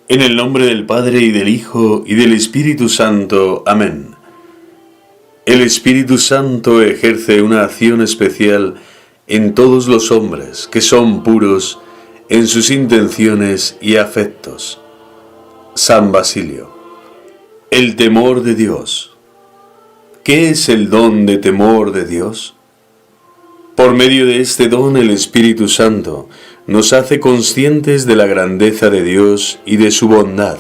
En el nombre del Padre, y del Hijo, y del Espíritu Santo. Amén. El Espíritu Santo ejerce una acción especial en todos los hombres que son puros en sus intenciones y afectos. San Basilio. El temor de Dios. ¿Qué es el don de temor de Dios? Por medio de este don, el Espíritu Santo nos hace conscientes de la grandeza de Dios y de su bondad.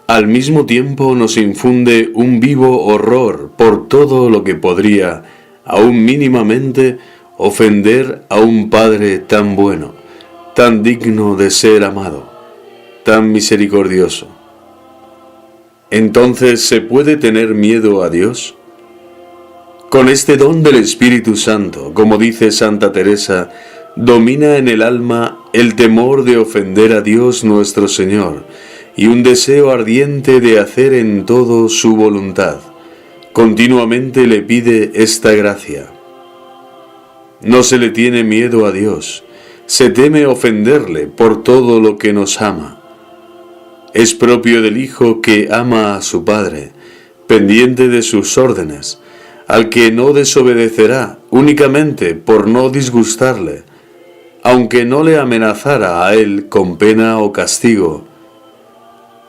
Al mismo tiempo nos infunde un vivo horror por todo lo que podría, aún mínimamente, ofender a un Padre tan bueno, tan digno de ser amado, tan misericordioso. Entonces, ¿se puede tener miedo a Dios? Con este don del Espíritu Santo, como dice Santa Teresa, domina en el alma el temor de ofender a Dios nuestro Señor y un deseo ardiente de hacer en todo su voluntad. Continuamente le pide esta gracia. No se le tiene miedo a Dios, se teme ofenderle por todo lo que nos ama. Es propio del Hijo que ama a su Padre, pendiente de sus órdenes, al que no desobedecerá únicamente por no disgustarle, aunque no le amenazara a él con pena o castigo.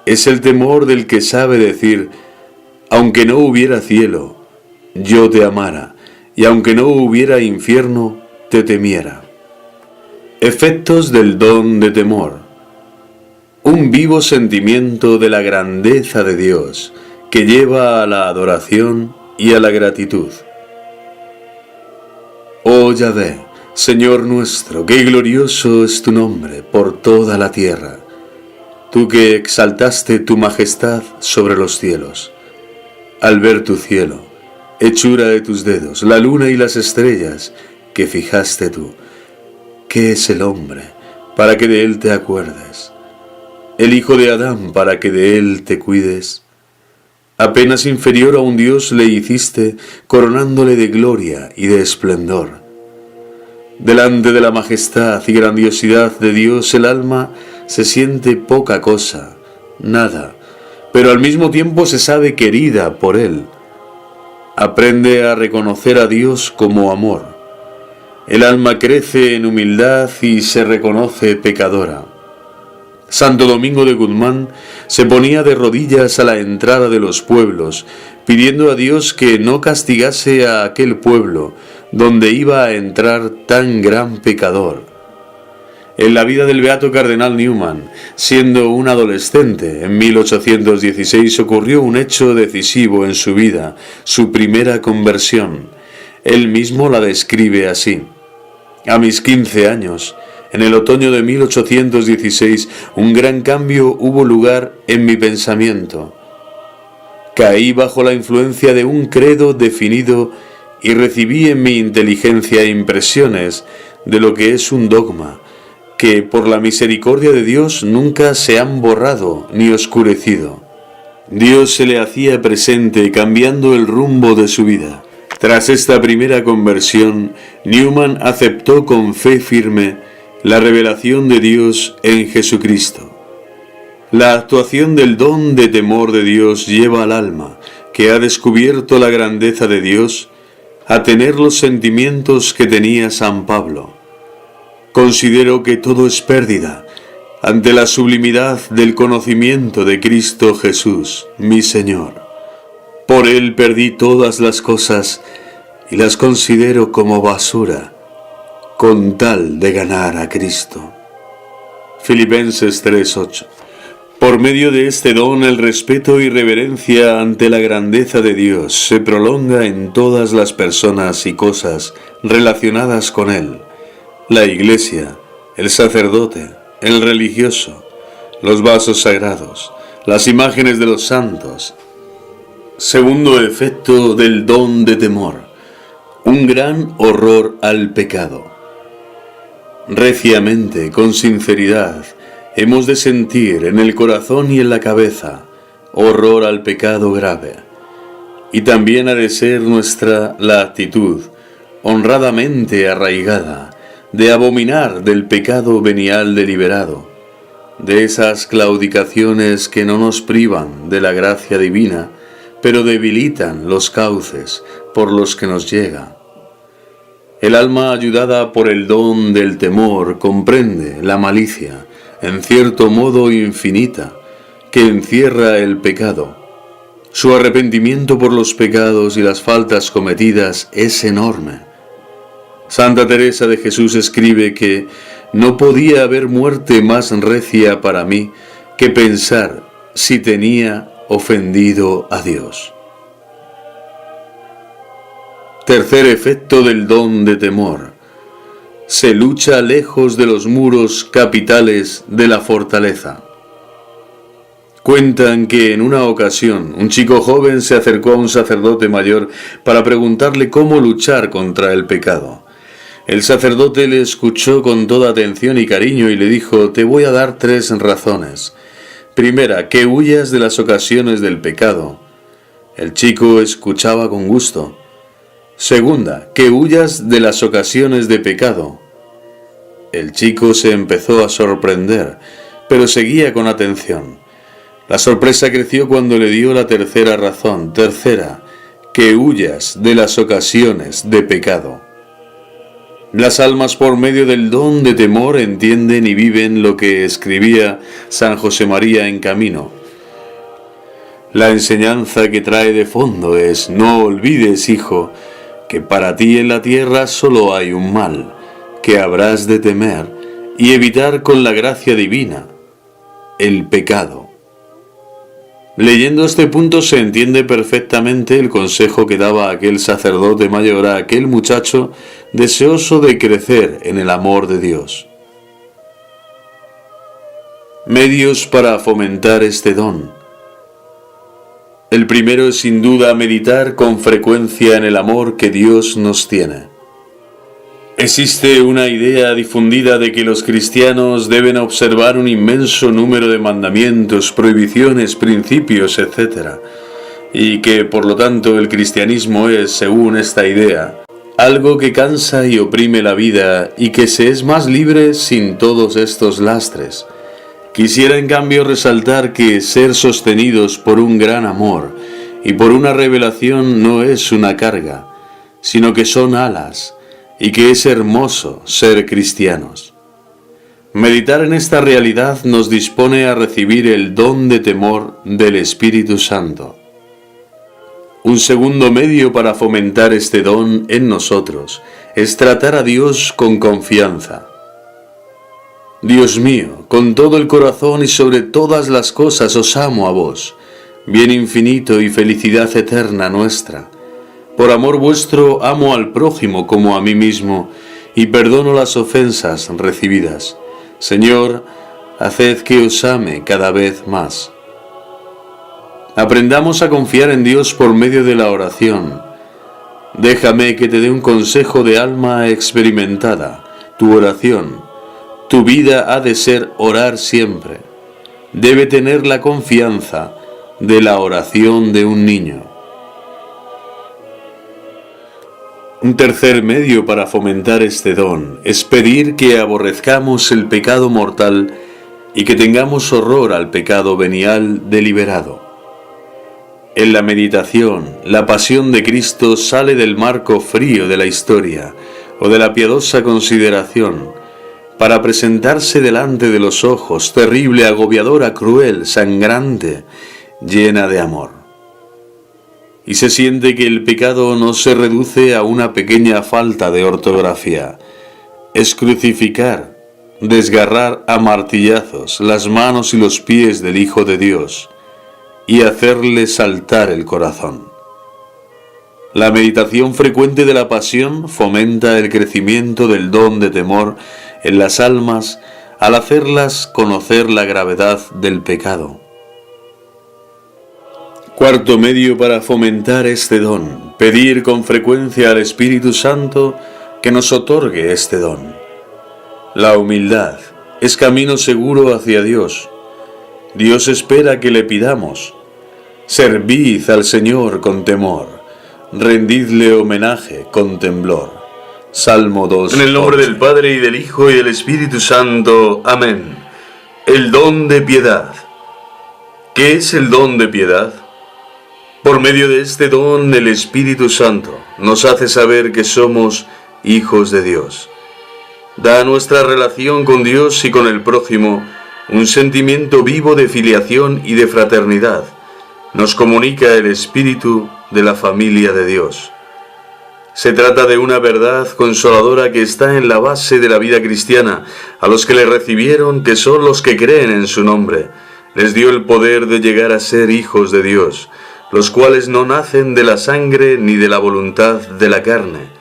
Es el temor del que sabe decir, aunque no hubiera cielo, yo te amara, y aunque no hubiera infierno, te temiera. Efectos del don de temor. Un vivo sentimiento de la grandeza de Dios, que lleva a la adoración y a la gratitud. Oh Yahvé, Señor nuestro, qué glorioso es tu nombre por toda la tierra, tú que exaltaste tu majestad sobre los cielos. Al ver tu cielo, hechura de tus dedos, la luna y las estrellas que fijaste tú, ¿qué es el hombre para que de él te acuerdes? El hijo de Adán para que de él te cuides. Apenas inferior a un Dios le hiciste, coronándole de gloria y de esplendor. Delante de la majestad y grandiosidad de Dios, el alma se siente poca cosa, nada, pero al mismo tiempo se sabe querida por Él. Aprende a reconocer a Dios como amor. El alma crece en humildad y se reconoce pecadora. Santo Domingo de Guzmán se ponía de rodillas a la entrada de los pueblos, pidiendo a Dios que no castigase a aquel pueblo donde iba a entrar tan gran pecador. En la vida del beato cardenal Newman, siendo un adolescente, en 1816 ocurrió un hecho decisivo en su vida, su primera conversión. Él mismo la describe así. A mis 15 años, en el otoño de 1816, un gran cambio hubo lugar en mi pensamiento. Caí bajo la influencia de un credo definido y recibí en mi inteligencia impresiones de lo que es un dogma, que por la misericordia de Dios nunca se han borrado ni oscurecido. Dios se le hacía presente cambiando el rumbo de su vida. Tras esta primera conversión, Newman aceptó con fe firme la revelación de Dios en Jesucristo. La actuación del don de temor de Dios lleva al alma, que ha descubierto la grandeza de Dios, a tener los sentimientos que tenía San Pablo. Considero que todo es pérdida ante la sublimidad del conocimiento de Cristo Jesús, mi Señor. Por Él perdí todas las cosas y las considero como basura, con tal de ganar a Cristo. Filipenses 3:8. Por medio de este don, el respeto y reverencia ante la grandeza de Dios se prolonga en todas las personas y cosas relacionadas con Él. La Iglesia, el sacerdote, el religioso, los vasos sagrados, las imágenes de los santos. Segundo efecto del don de temor: un gran horror al pecado. Reciamente, con sinceridad, hemos de sentir en el corazón y en la cabeza horror al pecado grave. Y también ha de ser nuestra la actitud, honradamente arraigada, de abominar del pecado venial deliberado, de esas claudicaciones que no nos privan de la gracia divina, pero debilitan los cauces por los que nos llega. El alma ayudada por el don del temor comprende la malicia, en cierto modo infinita, que encierra el pecado. Su arrepentimiento por los pecados y las faltas cometidas es enorme. Santa Teresa de Jesús escribe que no podía haber muerte más recia para mí que pensar si tenía ofendido a Dios. Tercer efecto del don de temor. Se lucha lejos de los muros capitales de la fortaleza. Cuentan que en una ocasión un chico joven se acercó a un sacerdote mayor para preguntarle cómo luchar contra el pecado. El sacerdote le escuchó con toda atención y cariño y le dijo: te voy a dar 3 razones. Primera, que huyas de las ocasiones del pecado. El chico escuchaba con gusto. Segunda, que huyas de las ocasiones de pecado. El chico se empezó a sorprender, pero seguía con atención. La sorpresa creció cuando le dio la tercera razón. Tercera, que huyas de las ocasiones de pecado. Las almas por medio del don de temor entienden y viven lo que escribía San José María en Camino. La enseñanza que trae de fondo es: no olvides, hijo, que para ti en la tierra solo hay un mal, que habrás de temer y evitar con la gracia divina, el pecado. Leyendo este punto se entiende perfectamente el consejo que daba aquel sacerdote mayor a aquel muchacho deseoso de crecer en el amor de Dios. Medios para fomentar este don. El primero es sin duda meditar con frecuencia en el amor que Dios nos tiene. Existe una idea difundida de que los cristianos deben observar un inmenso número de mandamientos, prohibiciones, principios, etc. Y que, por lo tanto, el cristianismo es, según esta idea, algo que cansa y oprime la vida y que se es más libre sin todos estos lastres. Quisiera en cambio resaltar que ser sostenidos por un gran amor y por una revelación no es una carga, sino que son alas, y que es hermoso ser cristianos. Meditar en esta realidad nos dispone a recibir el don de temor del Espíritu Santo. Un segundo medio para fomentar este don en nosotros es tratar a Dios con confianza. Dios mío, con todo el corazón y sobre todas las cosas os amo a vos, bien infinito y felicidad eterna nuestra. Por amor vuestro amo al prójimo como a mí mismo, y perdono las ofensas recibidas. Señor, haced que os ame cada vez más. Aprendamos a confiar en Dios por medio de la oración. Déjame que te dé un consejo de alma experimentada. Tu oración, tu vida ha de ser orar siempre. Debe tener la confianza de la oración de un niño. Un tercer medio para fomentar este don es pedir que aborrezcamos el pecado mortal y que tengamos horror al pecado venial deliberado. En la meditación, la pasión de Cristo sale del marco frío de la historia o de la piadosa consideración para presentarse delante de los ojos, terrible, agobiadora, cruel, sangrante, llena de amor. Y se siente que el pecado no se reduce a una pequeña falta de ortografía. Es crucificar, desgarrar a martillazos las manos y los pies del Hijo de Dios y hacerle saltar el corazón. La meditación frecuente de la pasión fomenta el crecimiento del don de temor en las almas al hacerlas conocer la gravedad del pecado. Cuarto medio para fomentar este don: pedir con frecuencia al Espíritu Santo que nos otorgue este don. La humildad es camino seguro hacia Dios. Dios espera que le pidamos: servid al Señor con temor, rendidle homenaje con temblor. Salmo 2. En el nombre del Padre, y del Hijo, y del Espíritu Santo. Amén. El don de piedad. ¿Qué es el don de piedad? Por medio de este don, el Espíritu Santo nos hace saber que somos hijos de Dios. Da a nuestra relación con Dios y con el prójimo un sentimiento vivo de filiación y de fraternidad. Nos comunica el espíritu de la familia de Dios. Se trata de una verdad consoladora que está en la base de la vida cristiana. A los que le recibieron, que son los que creen en su nombre, les dio el poder de llegar a ser hijos de Dios, los cuales no nacen de la sangre ni de la voluntad de la carne,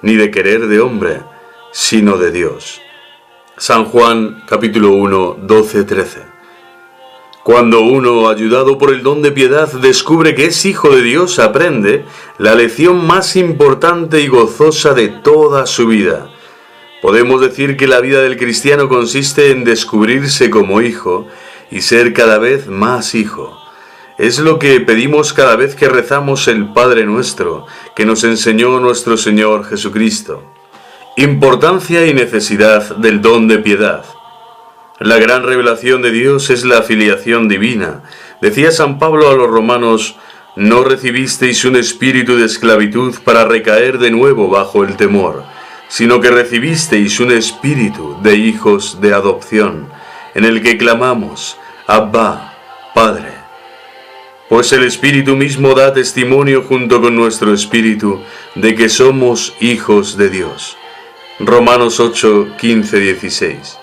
ni de querer de hombre, sino de Dios. San Juan capítulo 1, 12-13. Cuando uno, ayudado por el don de piedad, descubre que es hijo de Dios, aprende la lección más importante y gozosa de toda su vida. Podemos decir que la vida del cristiano consiste en descubrirse como hijo y ser cada vez más hijo. Es lo que pedimos cada vez que rezamos el Padre Nuestro, que nos enseñó nuestro Señor Jesucristo. Importancia y necesidad del don de piedad. La gran revelación de Dios es la filiación divina. Decía San Pablo a los romanos: no recibisteis un espíritu de esclavitud para recaer de nuevo bajo el temor, sino que recibisteis un espíritu de hijos de adopción, en el que clamamos: Abba, Padre. Pues el Espíritu mismo da testimonio junto con nuestro espíritu de que somos hijos de Dios. Romanos 8, 15, 16.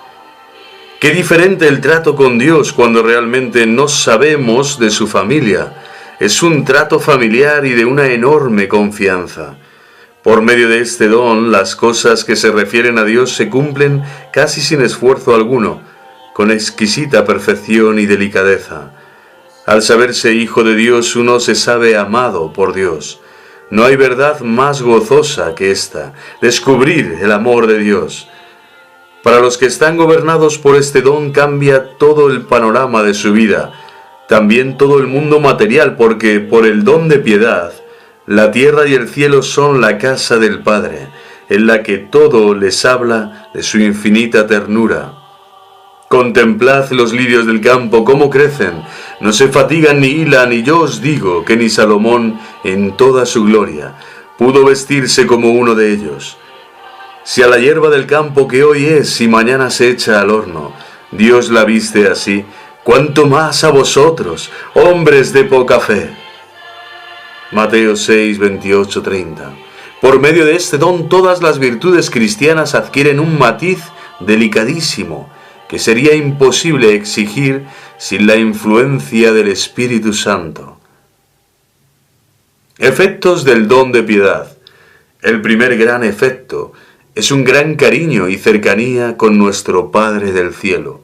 Qué diferente el trato con Dios cuando realmente no sabemos de su familia. Es un trato familiar y de una enorme confianza. Por medio de este don, las cosas que se refieren a Dios se cumplen casi sin esfuerzo alguno, con exquisita perfección y delicadeza. Al saberse hijo de Dios, uno se sabe amado por Dios. No hay verdad más gozosa que esta, descubrir el amor de Dios. Para los que están gobernados por este don cambia todo el panorama de su vida, también todo el mundo material, porque por el don de piedad, la tierra y el cielo son la casa del Padre, en la que todo les habla de su infinita ternura. Contemplad los lirios del campo, cómo crecen, no se fatigan ni hilan, y yo os digo que ni Salomón, en toda su gloria, pudo vestirse como uno de ellos. Si a la hierba del campo que hoy es y mañana se echa al horno, Dios la viste así, cuánto más a vosotros, hombres de poca fe. Mateo 6, 28, 30. Por medio de este don todas las virtudes cristianas adquieren un matiz delicadísimo, que sería imposible exigir sin la influencia del Espíritu Santo. Efectos del don de piedad. El primer gran efecto es un gran cariño y cercanía con nuestro Padre del cielo.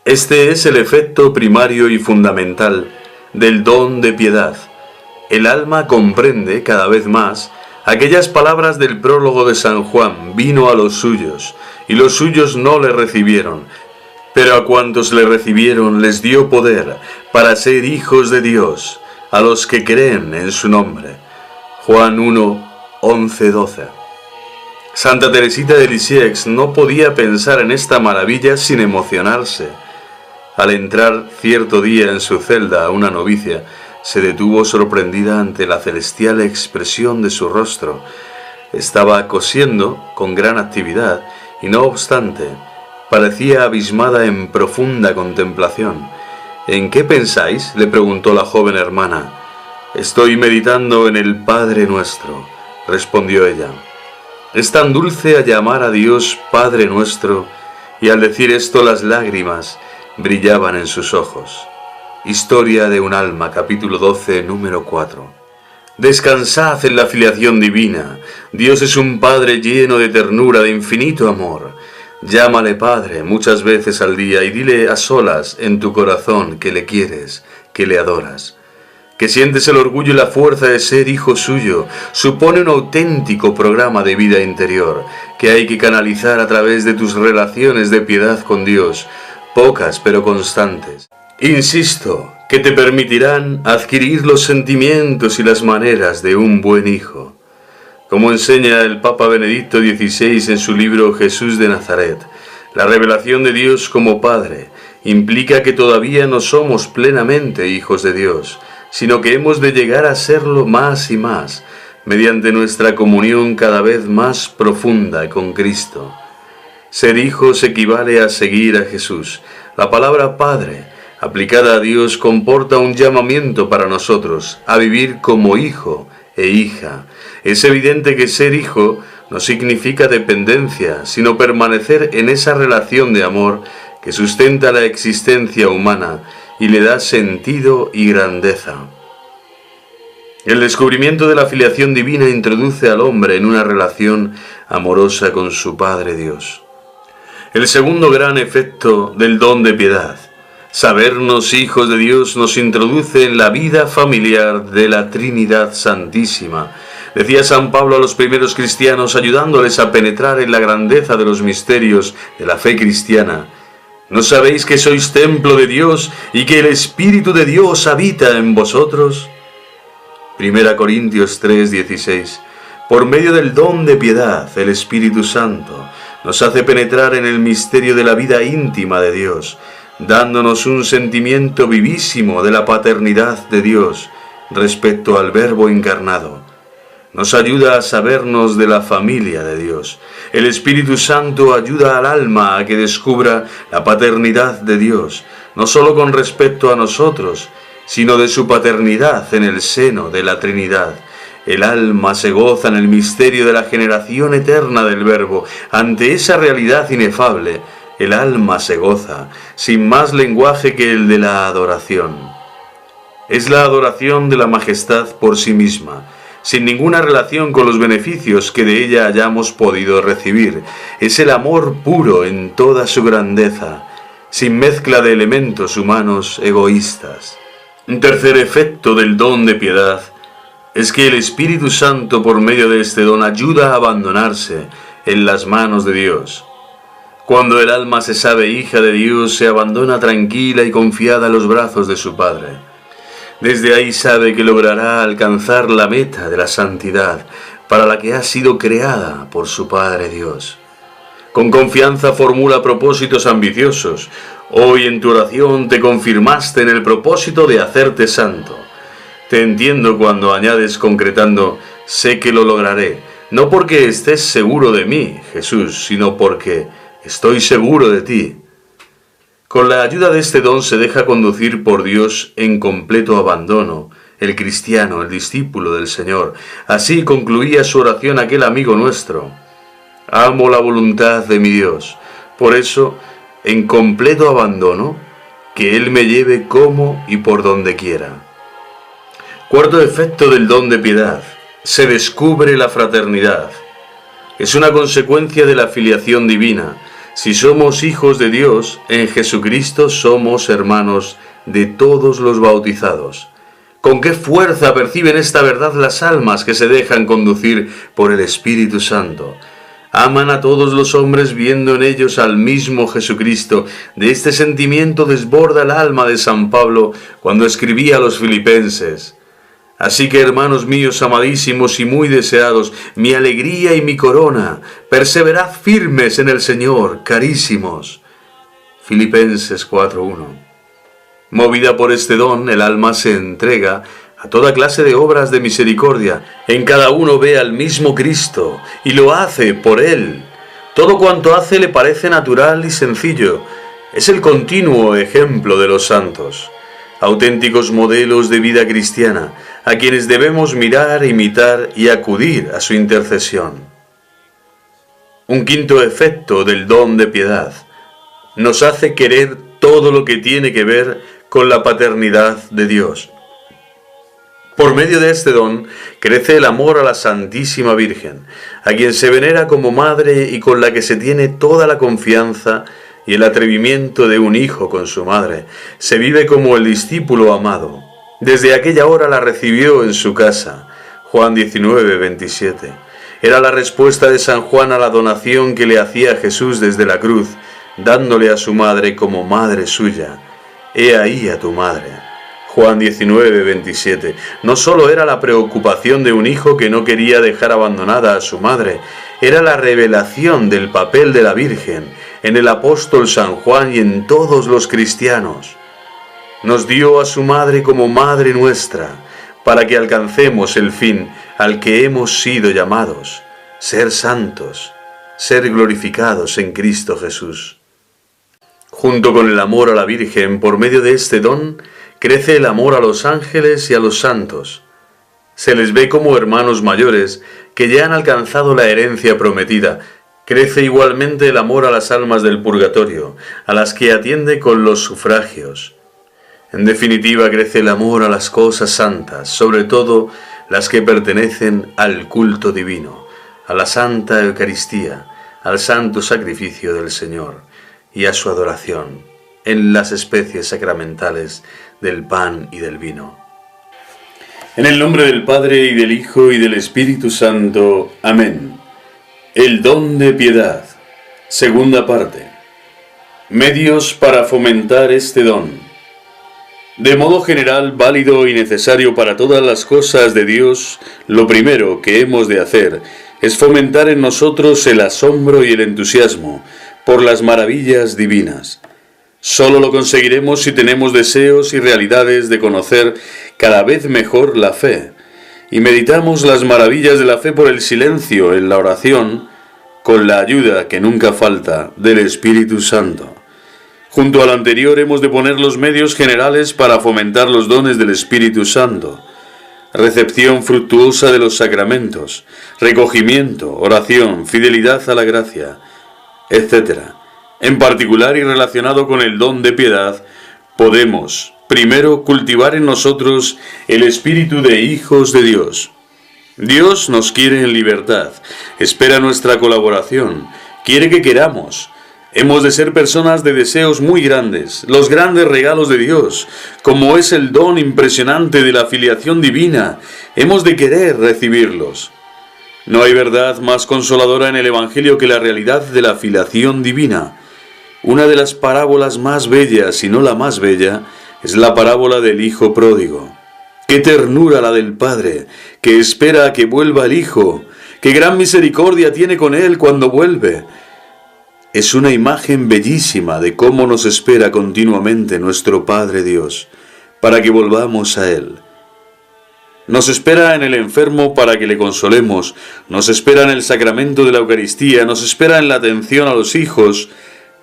Este es el efecto primario y fundamental del don de piedad. El alma comprende cada vez más aquellas palabras del prólogo de San Juan: vino a los suyos, y los suyos no le recibieron, pero a cuantos le recibieron les dio poder para ser hijos de Dios, a los que creen en su nombre. Juan 1, 11, 12. Santa Teresita de Lisieux no podía pensar en esta maravilla sin emocionarse. Al entrar cierto día en su celda, una novicia se detuvo sorprendida ante la celestial expresión de su rostro. Estaba cosiendo con gran actividad y, no obstante, parecía abismada en profunda contemplación. ¿En qué pensáis?, le preguntó la joven hermana. Estoy meditando en el Padre Nuestro, respondió ella. Es tan dulce a llamar a Dios Padre Nuestro, y al decir esto las lágrimas brillaban en sus ojos. Historia de un alma, capítulo 12, número 4. Descansad en la filiación divina. Dios es un Padre lleno de ternura, de infinito amor. Llámale Padre muchas veces al día y dile a solas en tu corazón que le quieres, que le adoras. Que sientes el orgullo y la fuerza de ser hijo suyo, supone un auténtico programa de vida interior, que hay que canalizar a través de tus relaciones de piedad con Dios, pocas pero constantes. Insisto, que te permitirán adquirir los sentimientos y las maneras de un buen hijo. Como enseña el Papa Benedicto XVI en su libro Jesús de Nazaret, la revelación de Dios como Padre implica que todavía no somos plenamente hijos de Dios, sino que hemos de llegar a serlo más y más, mediante nuestra comunión cada vez más profunda con Cristo. Ser hijos equivale a seguir a Jesús. La palabra Padre, aplicada a Dios, comporta un llamamiento para nosotros a vivir como hijo e hija. Es evidente que ser hijo no significa dependencia, sino permanecer en esa relación de amor que sustenta la existencia humana y le da sentido y grandeza. El descubrimiento de la filiación divina introduce al hombre en una relación amorosa con su Padre Dios. El segundo gran efecto del don de piedad, sabernos hijos de Dios, nos introduce en la vida familiar de la Trinidad Santísima. Decía San Pablo a los primeros cristianos, ayudándoles a penetrar en la grandeza de los misterios de la fe cristiana: ¿no sabéis que sois templo de Dios y que el Espíritu de Dios habita en vosotros? 1 Corintios 3:16. Por medio del don de piedad, el Espíritu Santo nos hace penetrar en el misterio de la vida íntima de Dios, dándonos un sentimiento vivísimo de la paternidad de Dios respecto al Verbo encarnado. Nos ayuda a sabernos de la familia de Dios. El Espíritu Santo ayuda al alma a que descubra la paternidad de Dios, no solo con respecto a nosotros, sino de su paternidad en el seno de la Trinidad. El alma se goza en el misterio de la generación eterna del Verbo. Ante esa realidad inefable, el alma se goza, sin más lenguaje que el de la adoración. Es la adoración de la majestad por sí misma, sin ninguna relación con los beneficios que de ella hayamos podido recibir. Es el amor puro en toda su grandeza, sin mezcla de elementos humanos egoístas. Un tercer efecto del don de piedad es que el Espíritu Santo, por medio de este don, ayuda a abandonarse en las manos de Dios. Cuando el alma se sabe hija de Dios, se abandona tranquila y confiada en los brazos de su Padre. Desde ahí sabe que logrará alcanzar la meta de la santidad para la que ha sido creada por su Padre Dios. Con confianza formula propósitos ambiciosos. Hoy en tu oración te confirmaste en el propósito de hacerte santo. Te entiendo cuando añades concretando: sé que lo lograré, no porque estés seguro de mí, Jesús, sino porque estoy seguro de ti. Con la ayuda de este don se deja conducir por Dios en completo abandono, el cristiano, el discípulo del Señor. Así concluía su oración aquel amigo nuestro: amo la voluntad de mi Dios, por eso, en completo abandono, que Él me lleve como y por donde quiera. Cuarto efecto del don de piedad: se descubre la fraternidad. Es una consecuencia de la filiación divina. Si somos hijos de Dios, en Jesucristo somos hermanos de todos los bautizados. ¿Con qué fuerza perciben esta verdad las almas que se dejan conducir por el Espíritu Santo? Aman a todos los hombres viendo en ellos al mismo Jesucristo. De este sentimiento desborda el alma de San Pablo cuando escribía a los filipenses: así que, hermanos míos amadísimos y muy deseados, mi alegría y mi corona, perseverad firmes en el Señor, carísimos. Filipenses 4:1. Movida por este don, el alma se entrega a toda clase de obras de misericordia. En cada uno ve al mismo Cristo y lo hace por Él. Todo cuanto hace le parece natural y sencillo. Es el continuo ejemplo de los santos, auténticos modelos de vida cristiana, a quienes debemos mirar, imitar y acudir a su intercesión. Un quinto efecto del don de piedad: nos hace querer todo lo que tiene que ver con la paternidad de Dios. Por medio de este don crece el amor a la Santísima Virgen, a quien se venera como madre y con la que se tiene toda la confianza y el atrevimiento de un hijo con su madre. Se vive como el discípulo amado. Desde aquella hora la recibió en su casa. Juan 19:27. Era la respuesta de San Juan a la donación que le hacía Jesús desde la cruz, dándole a su madre como madre suya. He ahí a tu madre. Juan 19:27. No solo era la preocupación de un hijo que no quería dejar abandonada a su madre, era la revelación del papel de la Virgen, en el apóstol San Juan y en todos los cristianos. Nos dio a su madre como madre nuestra, para que alcancemos el fin al que hemos sido llamados, ser santos, ser glorificados en Cristo Jesús. Junto con el amor a la Virgen, por medio de este don, crece el amor a los ángeles y a los santos. Se les ve como hermanos mayores que ya han alcanzado la herencia prometida. Crece igualmente el amor a las almas del purgatorio, a las que atiende con los sufragios. En definitiva, crece el amor a las cosas santas, sobre todo las que pertenecen al culto divino, a la Santa Eucaristía, al santo sacrificio del Señor y a su adoración en las especies sacramentales del pan y del vino. En el nombre del Padre, y del Hijo, y del Espíritu Santo. Amén. El don de piedad. Segunda parte. Medios para fomentar este don. De modo general, válido y necesario para todas las cosas de Dios, lo primero que hemos de hacer es fomentar en nosotros el asombro y el entusiasmo por las maravillas divinas. Solo lo conseguiremos si tenemos deseos y realidades de conocer cada vez mejor la fe, y meditamos las maravillas de la fe por el silencio en la oración, con la ayuda que nunca falta del Espíritu Santo. Junto a lo anterior hemos de poner los medios generales para fomentar los dones del Espíritu Santo: recepción fructuosa de los sacramentos, recogimiento, oración, fidelidad a la gracia, etc. En particular y relacionado con el don de piedad, podemos, primero, cultivar en nosotros el espíritu de hijos de Dios. Dios nos quiere en libertad, espera nuestra colaboración, quiere que queramos. Hemos de ser personas de deseos muy grandes, los grandes regalos de Dios, como es el don impresionante de la filiación divina. Hemos de querer recibirlos. No hay verdad más consoladora en el Evangelio que la realidad de la filiación divina. Una de las parábolas más bellas, si no la más bella, es la parábola del Hijo Pródigo. ¡Qué ternura la del Padre, que espera a que vuelva el Hijo! ¡Qué gran misericordia tiene con él cuando vuelve! Es una imagen bellísima de cómo nos espera continuamente nuestro Padre Dios, para que volvamos a Él. Nos espera en el enfermo para que le consolemos, nos espera en el sacramento de la Eucaristía, nos espera en la atención a los hijos,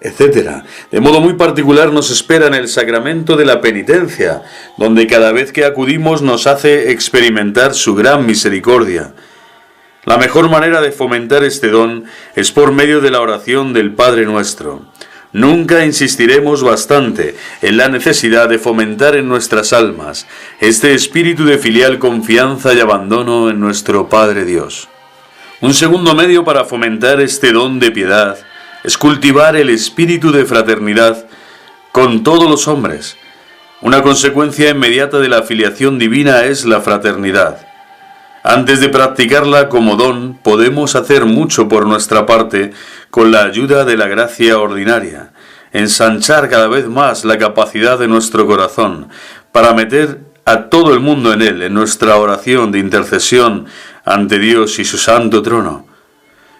etc. De modo muy particular nos espera en el sacramento de la penitencia, donde cada vez que acudimos nos hace experimentar su gran misericordia. La mejor manera de fomentar este don es por medio de la oración del Padre Nuestro. Nunca insistiremos bastante en la necesidad de fomentar en nuestras almas este espíritu de filial confianza y abandono en nuestro Padre Dios. Un segundo medio para fomentar este don de piedad es cultivar el espíritu de fraternidad con todos los hombres. Una consecuencia inmediata de la filiación divina es la fraternidad. Antes de practicarla como don, podemos hacer mucho por nuestra parte con la ayuda de la gracia ordinaria, ensanchar cada vez más la capacidad de nuestro corazón para meter a todo el mundo en él, en nuestra oración de intercesión ante Dios y su santo trono.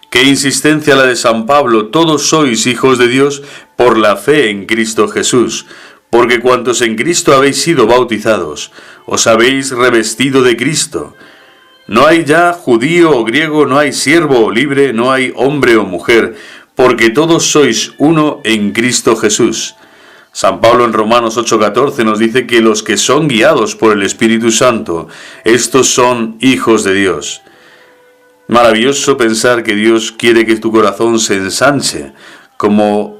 ¡Qué insistencia la de San Pablo! Todos sois hijos de Dios por la fe en Cristo Jesús, porque cuantos en Cristo habéis sido bautizados, os habéis revestido de Cristo. No hay ya judío o griego, no hay siervo o libre, no hay hombre o mujer, porque todos sois uno en Cristo Jesús. San Pablo en Romanos 8:14 nos dice que los que son guiados por el Espíritu Santo, estos son hijos de Dios. Maravilloso pensar que Dios quiere que tu corazón se ensanche, como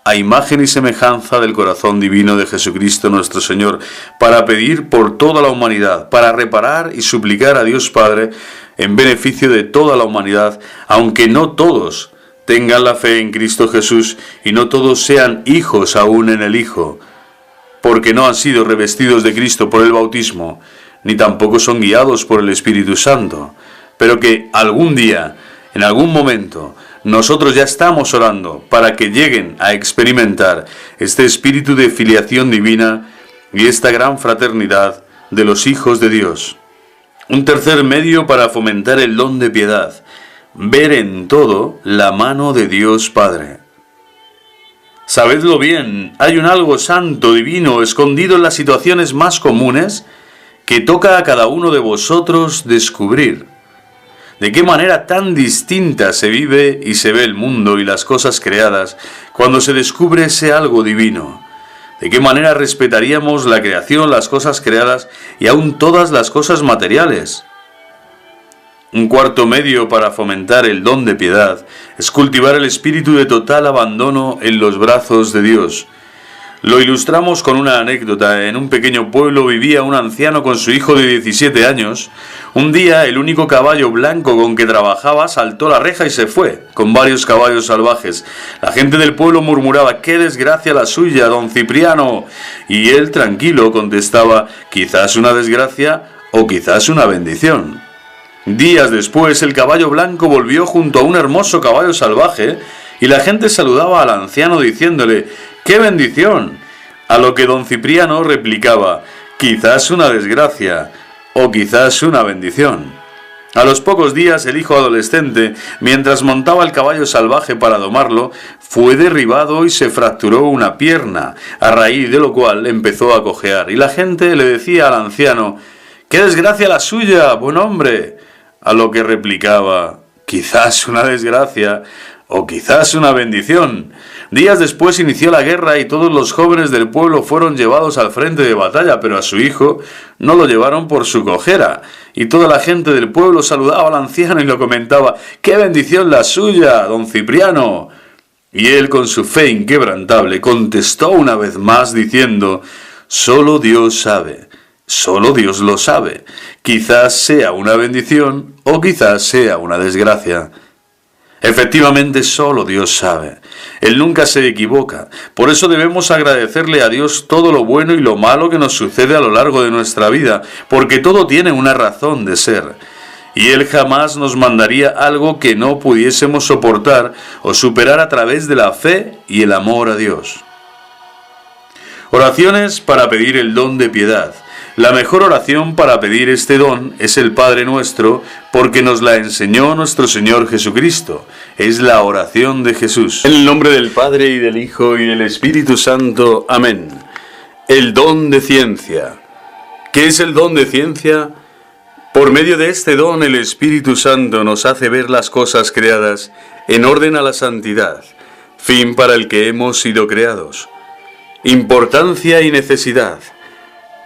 a imagen y semejanza del corazón divino de Jesucristo nuestro Señor, para pedir por toda la humanidad, para reparar y suplicar a Dios Padre en beneficio de toda la humanidad, aunque no todos tengan la fe en Cristo Jesús y no todos sean hijos aún en el Hijo, porque no han sido revestidos de Cristo por el bautismo, ni tampoco son guiados por el Espíritu Santo, pero que algún día, en algún momento, nosotros ya estamos orando para que lleguen a experimentar este espíritu de filiación divina y esta gran fraternidad de los hijos de Dios. Un tercer medio para fomentar el don de piedad: ver en todo la mano de Dios Padre. Sabedlo bien, hay un algo santo, divino, escondido en las situaciones más comunes, que toca a cada uno de vosotros descubrir. ¿De qué manera tan distinta se vive y se ve el mundo y las cosas creadas cuando se descubre ese algo divino? ¿De qué manera respetaríamos la creación, las cosas creadas y aún todas las cosas materiales? Un cuarto medio para fomentar el don de piedad es cultivar el espíritu de total abandono en los brazos de Dios. Lo ilustramos con una anécdota. En un pequeño pueblo vivía un anciano con su hijo de 17 años. Un día el único caballo blanco con que trabajaba saltó la reja y se fue, con varios caballos salvajes. La gente del pueblo murmuraba: «¡Qué desgracia la suya, don Cipriano!». Y él, tranquilo, contestaba: «Quizás una desgracia o quizás una bendición». Días después el caballo blanco volvió junto a un hermoso caballo salvaje y la gente saludaba al anciano diciéndole: «¡Qué bendición!». A lo que don Cipriano replicaba: «Quizás una desgracia o quizás una bendición». A los pocos días el hijo adolescente, mientras montaba el caballo salvaje para domarlo, fue derribado y se fracturó una pierna, a raíz de lo cual empezó a cojear, y la gente le decía al anciano: «¡Qué desgracia la suya, buen hombre!». A lo que replicaba: «Quizás una desgracia o quizás una bendición». Días después inició la guerra y todos los jóvenes del pueblo fueron llevados al frente de batalla, pero a su hijo no lo llevaron por su cojera. Y toda la gente del pueblo saludaba al anciano y lo comentaba: «¡Qué bendición la suya, don Cipriano!». Y él, con su fe inquebrantable, contestó una vez más diciendo: «Solo Dios sabe, solo Dios lo sabe. Quizás sea una bendición o quizás sea una desgracia». Efectivamente, solo Dios sabe. Él nunca se equivoca. Por eso debemos agradecerle a Dios todo lo bueno y lo malo que nos sucede a lo largo de nuestra vida, porque todo tiene una razón de ser. Y Él jamás nos mandaría algo que no pudiésemos soportar o superar a través de la fe y el amor a Dios. Oraciones para pedir el don de piedad. La mejor oración para pedir este don es el Padre Nuestro, porque nos la enseñó nuestro Señor Jesucristo. Es la oración de Jesús. En el nombre del Padre, y del Hijo, y del Espíritu Santo. Amén. El don de ciencia. ¿Qué es el don de ciencia? Por medio de este don, el Espíritu Santo nos hace ver las cosas creadas en orden a la santidad, fin para el que hemos sido creados. Importancia y necesidad.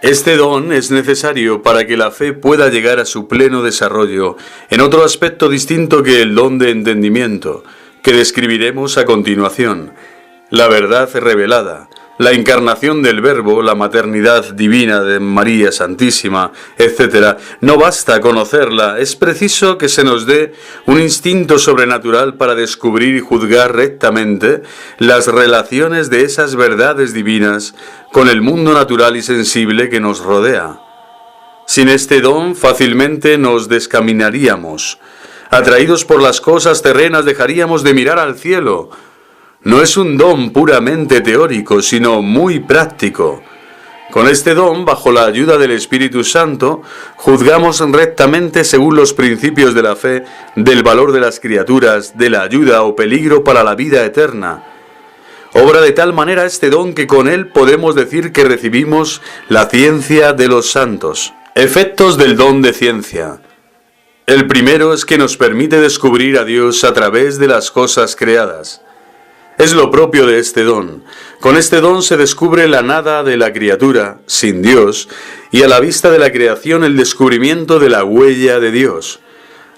Este don es necesario para que la fe pueda llegar a su pleno desarrollo en otro aspecto distinto que el don de entendimiento, que describiremos a continuación: la verdad revelada, la encarnación del Verbo, la maternidad divina de María Santísima, etc. No basta conocerla, es preciso que se nos dé un instinto sobrenatural para descubrir y juzgar rectamente las relaciones de esas verdades divinas con el mundo natural y sensible que nos rodea. Sin este don fácilmente nos descaminaríamos. Atraídos por las cosas terrenas dejaríamos de mirar al cielo. No es un don puramente teórico, sino muy práctico. Con este don, bajo la ayuda del Espíritu Santo, juzgamos rectamente según los principios de la fe, del valor de las criaturas, de la ayuda o peligro para la vida eterna. Obra de tal manera este don que con él podemos decir que recibimos la ciencia de los santos. Efectos del don de ciencia. El primero es que nos permite descubrir a Dios a través de las cosas creadas. Es lo propio de este don. Con este don se descubre la nada de la criatura, sin Dios, y a la vista de la creación el descubrimiento de la huella de Dios.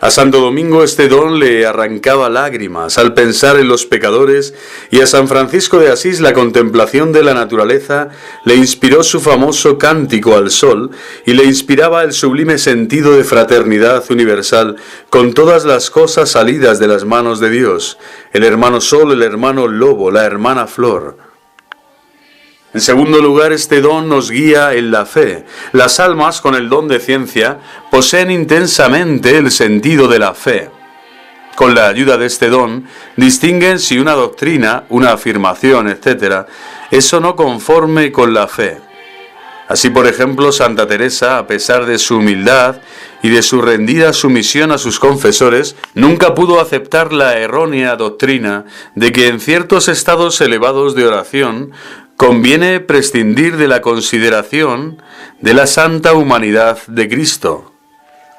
A Santo Domingo este don le arrancaba lágrimas al pensar en los pecadores, y a San Francisco de Asís la contemplación de la naturaleza le inspiró su famoso Cántico al Sol y le inspiraba el sublime sentido de fraternidad universal con todas las cosas salidas de las manos de Dios: el hermano Sol, el hermano Lobo, la hermana Flor. En segundo lugar, este don nos guía en la fe. Las almas, con el don de ciencia, poseen intensamente el sentido de la fe. Con la ayuda de este don, distinguen si una doctrina, una afirmación, etc., es o no conforme con la fe. Así, por ejemplo, Santa Teresa, a pesar de su humildad y de su rendida sumisión a sus confesores, nunca pudo aceptar la errónea doctrina de que en ciertos estados elevados de oración conviene prescindir de la consideración de la santa humanidad de Cristo.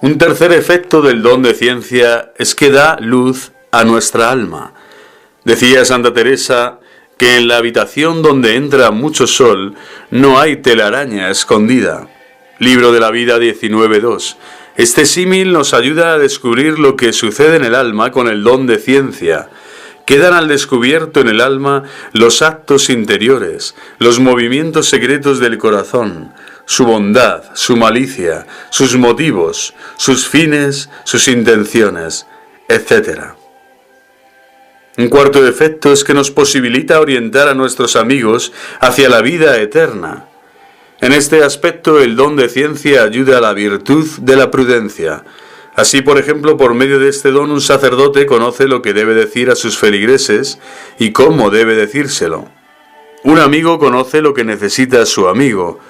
Un tercer efecto del don de ciencia es que da luz a nuestra alma. Decía Santa Teresa que en la habitación donde entra mucho sol no hay telaraña escondida. Libro de la Vida 19.2. Este símil nos ayuda a descubrir lo que sucede en el alma con el don de ciencia. Quedan al descubierto en el alma los actos interiores, los movimientos secretos del corazón, su bondad, su malicia, sus motivos, sus fines, sus intenciones, etc. Un cuarto efecto es que nos posibilita orientar a nuestros amigos hacia la vida eterna. En este aspecto, el don de ciencia ayuda a la virtud de la prudencia. Así, por ejemplo, por medio de este don, un sacerdote conoce lo que debe decir a sus feligreses y cómo debe decírselo. Un amigo conoce lo que necesita su amigo.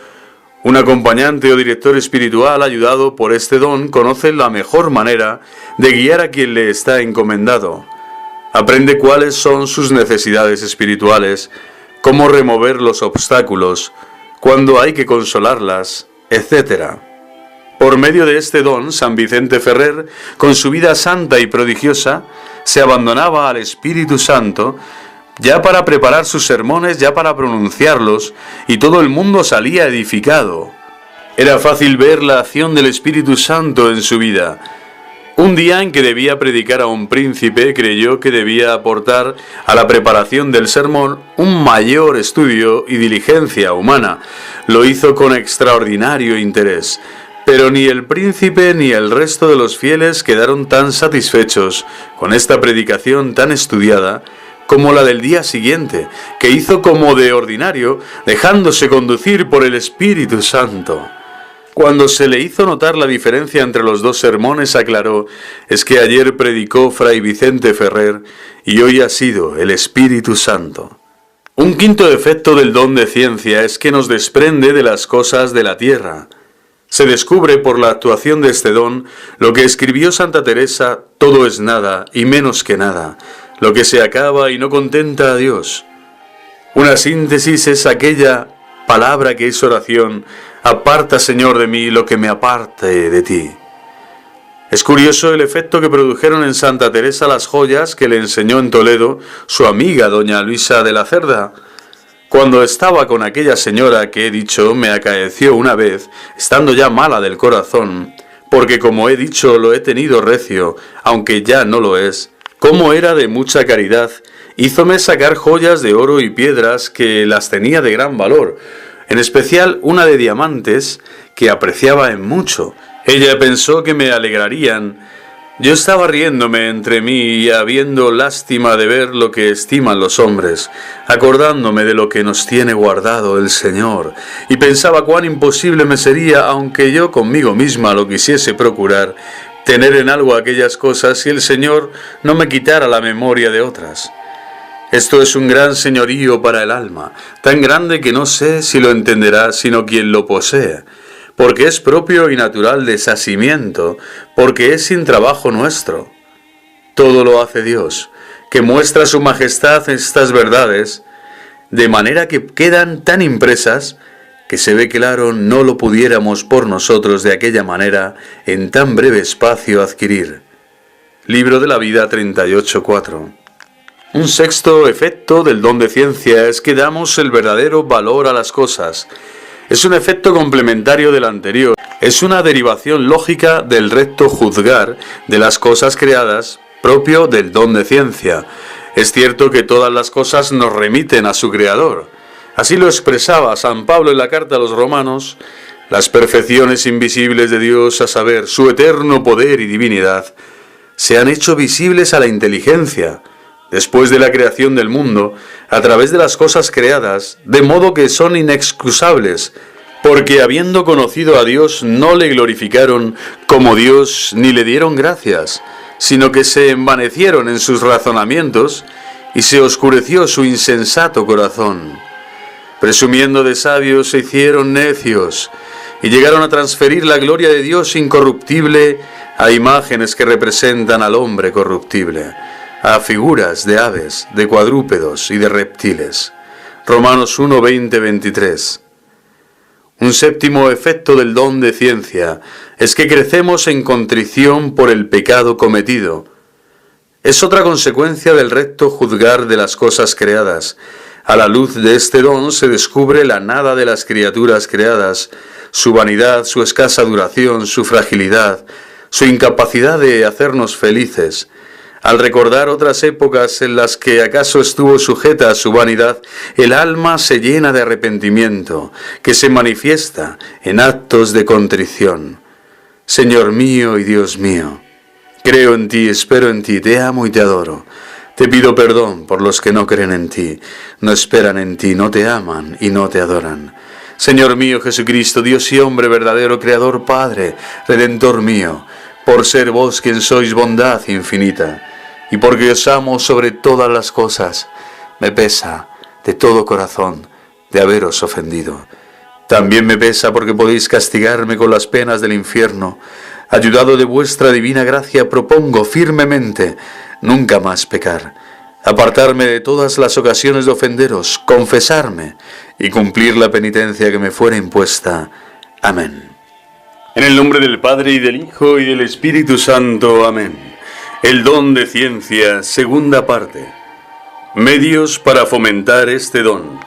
Un acompañante o director espiritual ayudado por este don conoce la mejor manera de guiar a quien le está encomendado. Aprende cuáles son sus necesidades espirituales, cómo remover los obstáculos, cuándo hay que consolarlas, etc. Por medio de este don, San Vicente Ferrer, con su vida santa y prodigiosa, se abandonaba al Espíritu Santo, ya para preparar sus sermones, ya para pronunciarlos, y todo el mundo salía edificado. Era fácil ver la acción del Espíritu Santo en su vida. Un día en que debía predicar a un príncipe, creyó que debía aportar a la preparación del sermón un mayor estudio y diligencia humana. Lo hizo con extraordinario interés, pero ni el príncipe ni el resto de los fieles quedaron tan satisfechos con esta predicación tan estudiada como la del día siguiente, que hizo como de ordinario, dejándose conducir por el Espíritu Santo. Cuando se le hizo notar la diferencia entre los dos sermones, aclaró: es que ayer predicó Fray Vicente Ferrer y hoy ha sido el Espíritu Santo. Un quinto efecto del don de ciencia es que nos desprende de las cosas de la tierra. Se descubre por la actuación de este don lo que escribió Santa Teresa: todo es nada y menos que nada, lo que se acaba y no contenta a Dios. Una síntesis es aquella palabra que es oración: aparta, Señor, de mí lo que me aparte de ti. Es curioso el efecto que produjeron en Santa Teresa las joyas que le enseñó en Toledo su amiga doña Luisa de la Cerda. Cuando estaba con aquella señora que he dicho, me acaeció una vez, estando ya mala del corazón, porque como he dicho lo he tenido recio, aunque ya no lo es, como era de mucha caridad, hízome sacar joyas de oro y piedras que las tenía de gran valor, en especial una de diamantes que apreciaba en mucho. Ella pensó que me alegrarían. Yo estaba riéndome entre mí y habiendo lástima de ver lo que estiman los hombres, acordándome de lo que nos tiene guardado el Señor, y pensaba cuán imposible me sería, aunque yo conmigo misma lo quisiese procurar, tener en algo aquellas cosas si el Señor no me quitara la memoria de otras. Esto es un gran señorío para el alma, tan grande que no sé si lo entenderá sino quien lo posee, porque es propio y natural desasimiento, porque es sin trabajo nuestro. Todo lo hace Dios, que muestra su majestad estas verdades, de manera que quedan tan impresas que se ve claro no lo pudiéramos por nosotros de aquella manera en tan breve espacio adquirir. Libro de la Vida 38.4. Un sexto efecto del don de ciencia es que damos el verdadero valor a las cosas. Es un efecto complementario del anterior. Es una derivación lógica del recto juzgar de las cosas creadas, propio del don de ciencia. Es cierto que todas las cosas nos remiten a su Creador. Así lo expresaba San Pablo en la carta a los Romanos: las perfecciones invisibles de Dios, a saber, su eterno poder y divinidad, se han hecho visibles a la inteligencia, después de la creación del mundo, a través de las cosas creadas, de modo que son inexcusables, porque habiendo conocido a Dios no le glorificaron como Dios ni le dieron gracias, sino que se envanecieron en sus razonamientos y se oscureció su insensato corazón. Presumiendo de sabios se hicieron necios y llegaron a transferir la gloria de Dios incorruptible a imágenes que representan al hombre corruptible, a figuras de aves, de cuadrúpedos y de reptiles. Romanos 1, 20, 23. Un séptimo efecto del don de ciencia es que crecemos en contrición por el pecado cometido. Es otra consecuencia del recto juzgar de las cosas creadas. A la luz de este don se descubre la nada de las criaturas creadas, su vanidad, su escasa duración, su fragilidad, su incapacidad de hacernos felices. Al recordar otras épocas en las que acaso estuvo sujeta a su vanidad, el alma se llena de arrepentimiento, que se manifiesta en actos de contrición. Señor mío y Dios mío, creo en ti, espero en ti, te amo y te adoro. Te pido perdón por los que no creen en ti, no esperan en ti, no te aman y no te adoran. Señor mío Jesucristo, Dios y hombre verdadero, Creador, Padre, Redentor mío, por ser vos quien sois bondad infinita, y porque os amo sobre todas las cosas, me pesa de todo corazón de haberos ofendido. También me pesa porque podéis castigarme con las penas del infierno. Ayudado de vuestra divina gracia, propongo firmemente nunca más pecar, apartarme de todas las ocasiones de ofenderos, confesarme y cumplir la penitencia que me fuera impuesta. Amén. En el nombre del Padre, y del Hijo, y del Espíritu Santo. Amén. El don de ciencia, segunda parte. Medios para fomentar este don.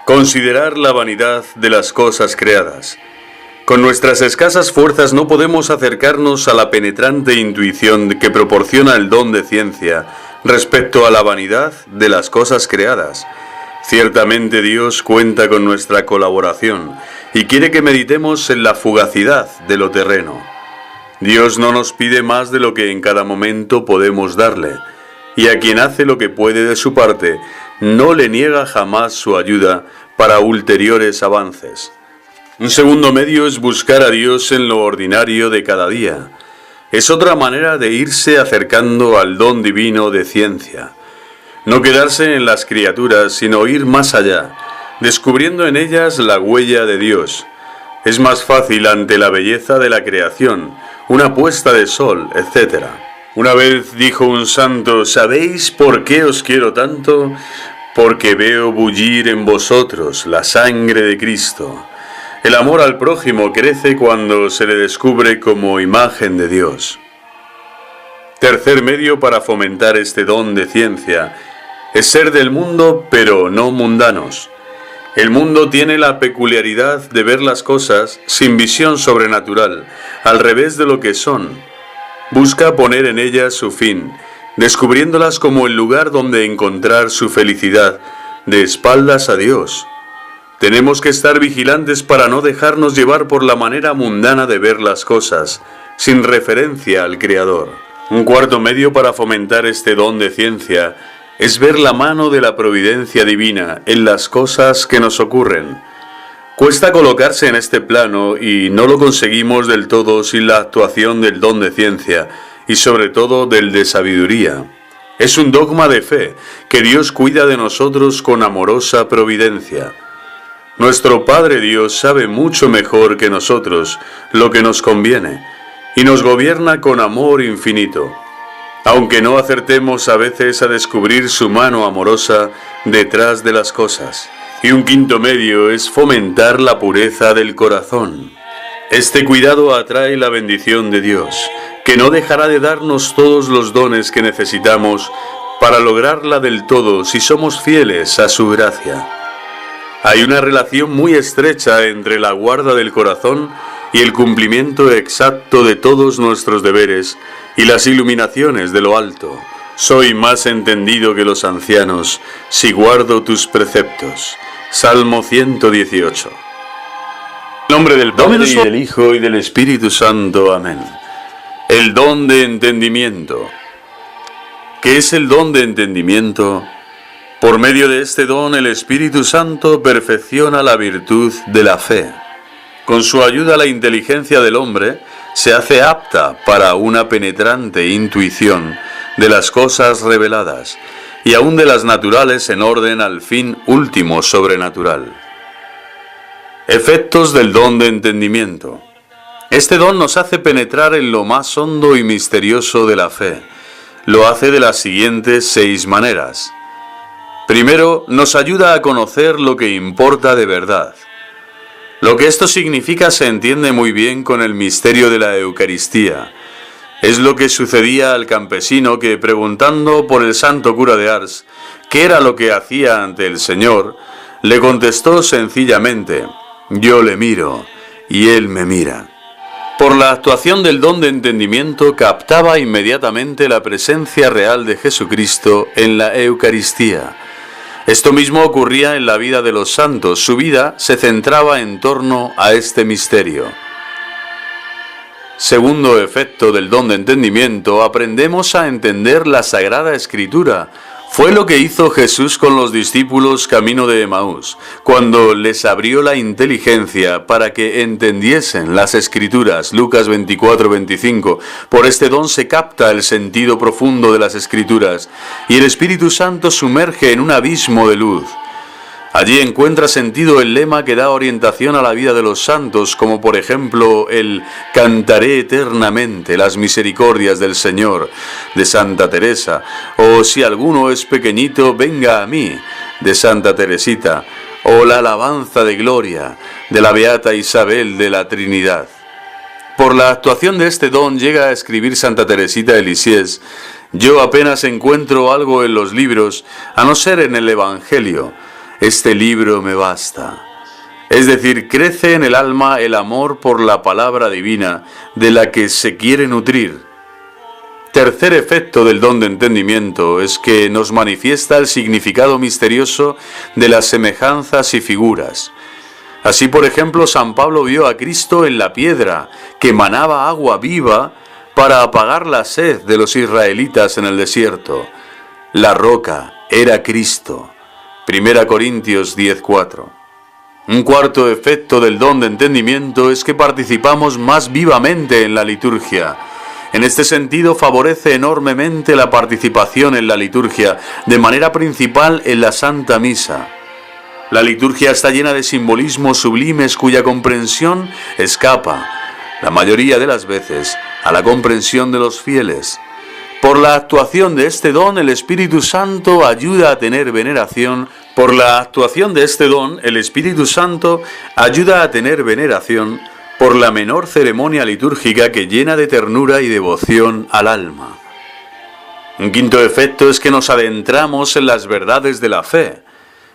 Considerar la vanidad de las cosas creadas. Con nuestras escasas fuerzas no podemos acercarnos a la penetrante intuición que proporciona el don de ciencia respecto a la vanidad de las cosas creadas. Ciertamente Dios cuenta con nuestra colaboración y quiere que meditemos en la fugacidad de lo terreno. Dios no nos pide más de lo que en cada momento podemos darle, y a quien hace lo que puede de su parte, no le niega jamás su ayuda para ulteriores avances. Un segundo medio es buscar a Dios en lo ordinario de cada día. Es otra manera de irse acercando al don divino de ciencia. No quedarse en las criaturas, sino ir más allá, descubriendo en ellas la huella de Dios. Es más fácil ante la belleza de la creación, una puesta de sol, etc. Una vez dijo un santo: ¿sabéis por qué os quiero tanto? Porque veo bullir en vosotros la sangre de Cristo. El amor al prójimo crece cuando se le descubre como imagen de Dios. Tercer medio para fomentar este don de ciencia es ser del mundo, pero no mundanos. El mundo tiene la peculiaridad de ver las cosas sin visión sobrenatural, al revés de lo que son. Busca poner en ellas su fin, descubriéndolas como el lugar donde encontrar su felicidad, de espaldas a Dios. Tenemos que estar vigilantes para no dejarnos llevar por la manera mundana de ver las cosas, sin referencia al Creador. Un cuarto medio para fomentar este don de ciencia es ver la mano de la providencia divina en las cosas que nos ocurren. Cuesta colocarse en este plano y no lo conseguimos del todo sin la actuación del don de ciencia y sobre todo del de sabiduría. Es un dogma de fe que Dios cuida de nosotros con amorosa providencia. Nuestro Padre Dios sabe mucho mejor que nosotros lo que nos conviene y nos gobierna con amor infinito, aunque no acertemos a veces a descubrir su mano amorosa detrás de las cosas. Y un quinto medio es fomentar la pureza del corazón. Este cuidado atrae la bendición de Dios, que no dejará de darnos todos los dones que necesitamos para lograrla del todo si somos fieles a su gracia. Hay una relación muy estrecha entre la guarda del corazón y el cumplimiento exacto de todos nuestros deberes y las iluminaciones de lo alto. Soy más entendido que los ancianos si guardo tus preceptos. Salmo 118. En nombre del Padre, y del Hijo, y del Espíritu Santo. Amén. El don de entendimiento. ¿Qué es el don de entendimiento? Por medio de este don, el Espíritu Santo perfecciona la virtud de la fe. Con su ayuda, la inteligencia del hombre se hace apta para una penetrante intuición de las cosas reveladas y aún de las naturales en orden al fin último sobrenatural. Efectos del don de entendimiento. Este don nos hace penetrar en lo más hondo y misterioso de la fe. Lo hace de las siguientes 6 maneras. Primero, nos ayuda a conocer lo que importa de verdad. Lo que esto significa se entiende muy bien con el misterio de la Eucaristía. Es lo que sucedía al campesino que, preguntando por el santo cura de Ars qué era lo que hacía ante el Señor, le contestó sencillamente: yo le miro y él me mira. Por la actuación del don de entendimiento captaba inmediatamente la presencia real de Jesucristo en la Eucaristía. Esto mismo ocurría en la vida de los santos. Su vida se centraba en torno a este misterio. Segundo efecto del don de entendimiento, aprendemos a entender la Sagrada Escritura. Fue lo que hizo Jesús con los discípulos camino de Emaús, cuando les abrió la inteligencia para que entendiesen las Escrituras. Lucas 24-25. Por este don se capta el sentido profundo de las Escrituras y el Espíritu Santo sumerge en un abismo de luz. Allí encuentra sentido el lema que da orientación a la vida de los santos, como por ejemplo el «Cantaré eternamente las misericordias del Señor» de Santa Teresa, o «Si alguno es pequeñito, venga a mí» de Santa Teresita, o la alabanza de gloria de la Beata Isabel de la Trinidad. Por la actuación de este don llega a escribir Santa Teresita de Lisieux: «Yo apenas encuentro algo en los libros, a no ser en el Evangelio. Este libro me basta». Es decir, crece en el alma el amor por la palabra divina de la que se quiere nutrir. Tercer efecto del don de entendimiento es que nos manifiesta el significado misterioso de las semejanzas y figuras. Así, por ejemplo, San Pablo vio a Cristo en la piedra que manaba agua viva para apagar la sed de los israelitas en el desierto. La roca era Cristo. 1 Corintios 10:4. Un cuarto efecto del don de entendimiento es que participamos más vivamente en la liturgia. En este sentido favorece enormemente la participación en la liturgia, de manera principal en la Santa Misa. La liturgia está llena de simbolismos sublimes cuya comprensión escapa, la mayoría de las veces, a la comprensión de los fieles. Por la actuación de este don, el Espíritu Santo ayuda a tener veneración. Por la actuación de este don, el Espíritu Santo ayuda a tener veneración por la menor ceremonia litúrgica que llena de ternura y devoción al alma. Un quinto efecto es que nos adentramos en las verdades de la fe.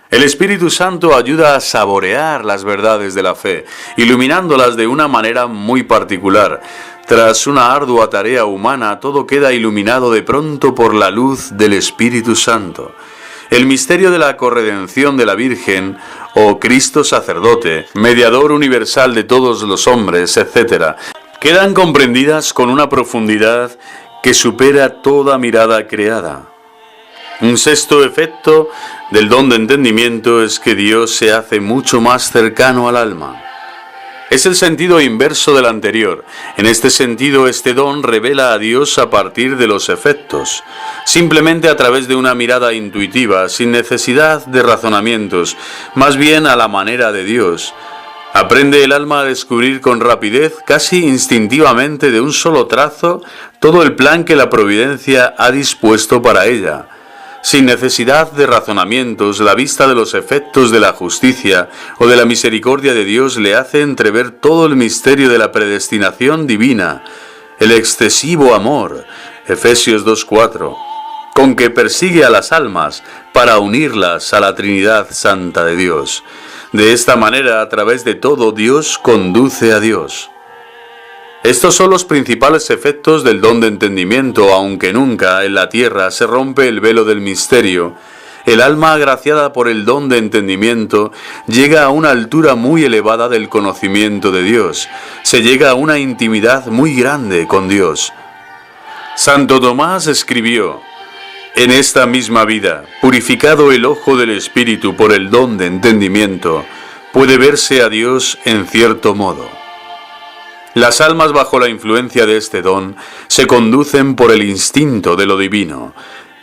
El Espíritu Santo ayuda a saborear las verdades de la fe, iluminándolas de una manera muy particular. Tras una ardua tarea humana, todo queda iluminado de pronto por la luz del Espíritu Santo. El misterio de la corredención de la Virgen, o Cristo sacerdote, mediador universal de todos los hombres, etc., quedan comprendidas con una profundidad que supera toda mirada creada. Un sexto efecto del don de entendimiento es que Dios se hace mucho más cercano al alma. Es el sentido inverso del anterior. En este sentido, este don revela a Dios a partir de los efectos, simplemente a través de una mirada intuitiva, sin necesidad de razonamientos, más bien a la manera de Dios. Aprende el alma a descubrir con rapidez, casi instintivamente, de un solo trazo, todo el plan que la providencia ha dispuesto para ella. Sin necesidad de razonamientos, la vista de los efectos de la justicia o de la misericordia de Dios le hace entrever todo el misterio de la predestinación divina, el excesivo amor, Efesios 2:4, con que persigue a las almas para unirlas a la Trinidad Santa de Dios. De esta manera, a través de todo, Dios conduce a Dios. Estos son los principales efectos del don de entendimiento, aunque nunca en la tierra se rompe el velo del misterio. El alma agraciada por el don de entendimiento llega a una altura muy elevada del conocimiento de Dios. Se llega a una intimidad muy grande con Dios. Santo Tomás escribió: «En esta misma vida, purificado el ojo del Espíritu por el don de entendimiento, puede verse a Dios en cierto modo». Las almas bajo la influencia de este don se conducen por el instinto de lo divino.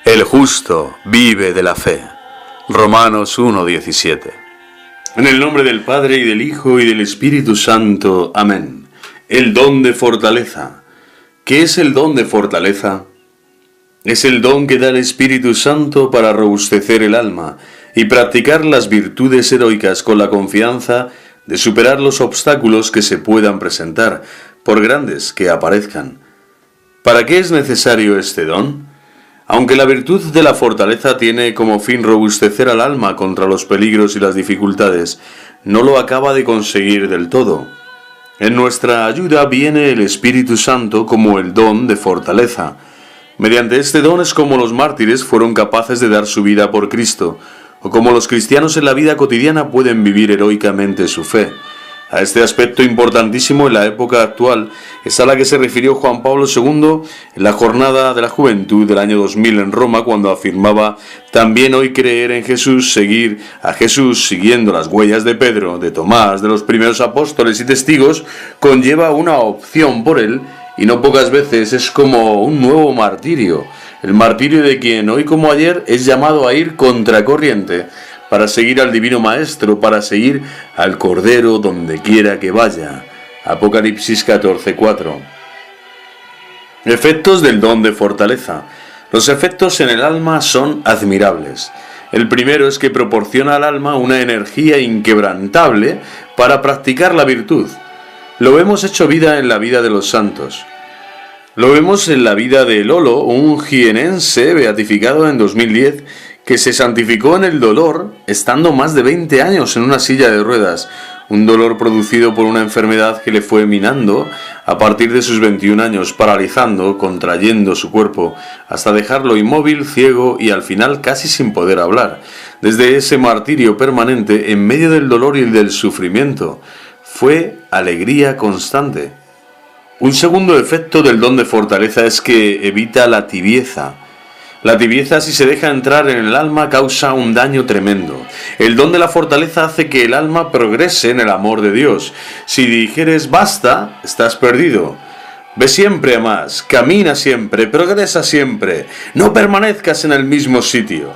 El justo vive de la fe. Romanos 1:17. En el nombre del Padre, y del Hijo, y del Espíritu Santo. Amén. El don de fortaleza. ¿Qué es el don de fortaleza? Es el don que da el Espíritu Santo para robustecer el alma y practicar las virtudes heroicas con la confianza de superar los obstáculos que se puedan presentar, por grandes que aparezcan. ¿Para qué es necesario este don? Aunque la virtud de la fortaleza tiene como fin robustecer al alma contra los peligros y las dificultades, no lo acaba de conseguir del todo. En nuestra ayuda viene el Espíritu Santo como el don de fortaleza. Mediante este don es como los mártires fueron capaces de dar su vida por Cristo, o como los cristianos en la vida cotidiana pueden vivir heroicamente su fe. A este aspecto importantísimo en la época actual es a la que se refirió Juan Pablo II en la Jornada de la Juventud del año 2000 en Roma, cuando afirmaba: también hoy creer en Jesús, seguir a Jesús siguiendo las huellas de Pedro, de Tomás, de los primeros apóstoles y testigos, conlleva una opción por él, y no pocas veces es como un nuevo martirio, el martirio de quien hoy como ayer es llamado a ir contracorriente, para seguir al Divino Maestro, para seguir al Cordero donde quiera que vaya. Apocalipsis 14:4. Efectos del don de fortaleza. Los efectos en el alma son admirables. El primero es que proporciona al alma una energía inquebrantable para practicar la virtud. Lo hemos hecho vida en la vida de los santos. Lo vemos en la vida de Lolo, un jienense beatificado en 2010, que se santificó en el dolor estando más de 20 años en una silla de ruedas, un dolor producido por una enfermedad que le fue minando a partir de sus 21 años, paralizando, contrayendo su cuerpo, hasta dejarlo inmóvil, ciego y al final casi sin poder hablar. Desde ese martirio permanente, en medio del dolor y del sufrimiento, fue alegría constante. Un segundo efecto del don de fortaleza es que evita la tibieza. La tibieza, si se deja entrar en el alma, causa un daño tremendo. El don de la fortaleza hace que el alma progrese en el amor de Dios. Si dijeres basta, estás perdido. Ve siempre a más, camina siempre, progresa siempre, no permanezcas en el mismo sitio.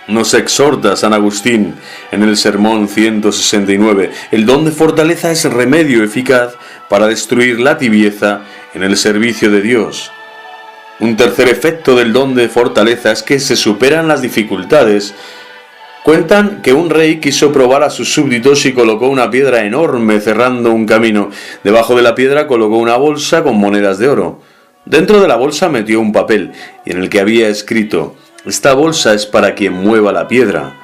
Nos exhorta San Agustín en el Sermón 169. El don de fortaleza es remedio eficaz para destruir la tibieza en el servicio de Dios. Un tercer efecto del don de fortaleza es que se superan las dificultades. Cuentan que un rey quiso probar a sus súbditos y colocó una piedra enorme cerrando un camino. Debajo de la piedra colocó una bolsa con monedas de oro. Dentro de la bolsa metió un papel en el que había escrito: esta bolsa es para quien mueva la piedra.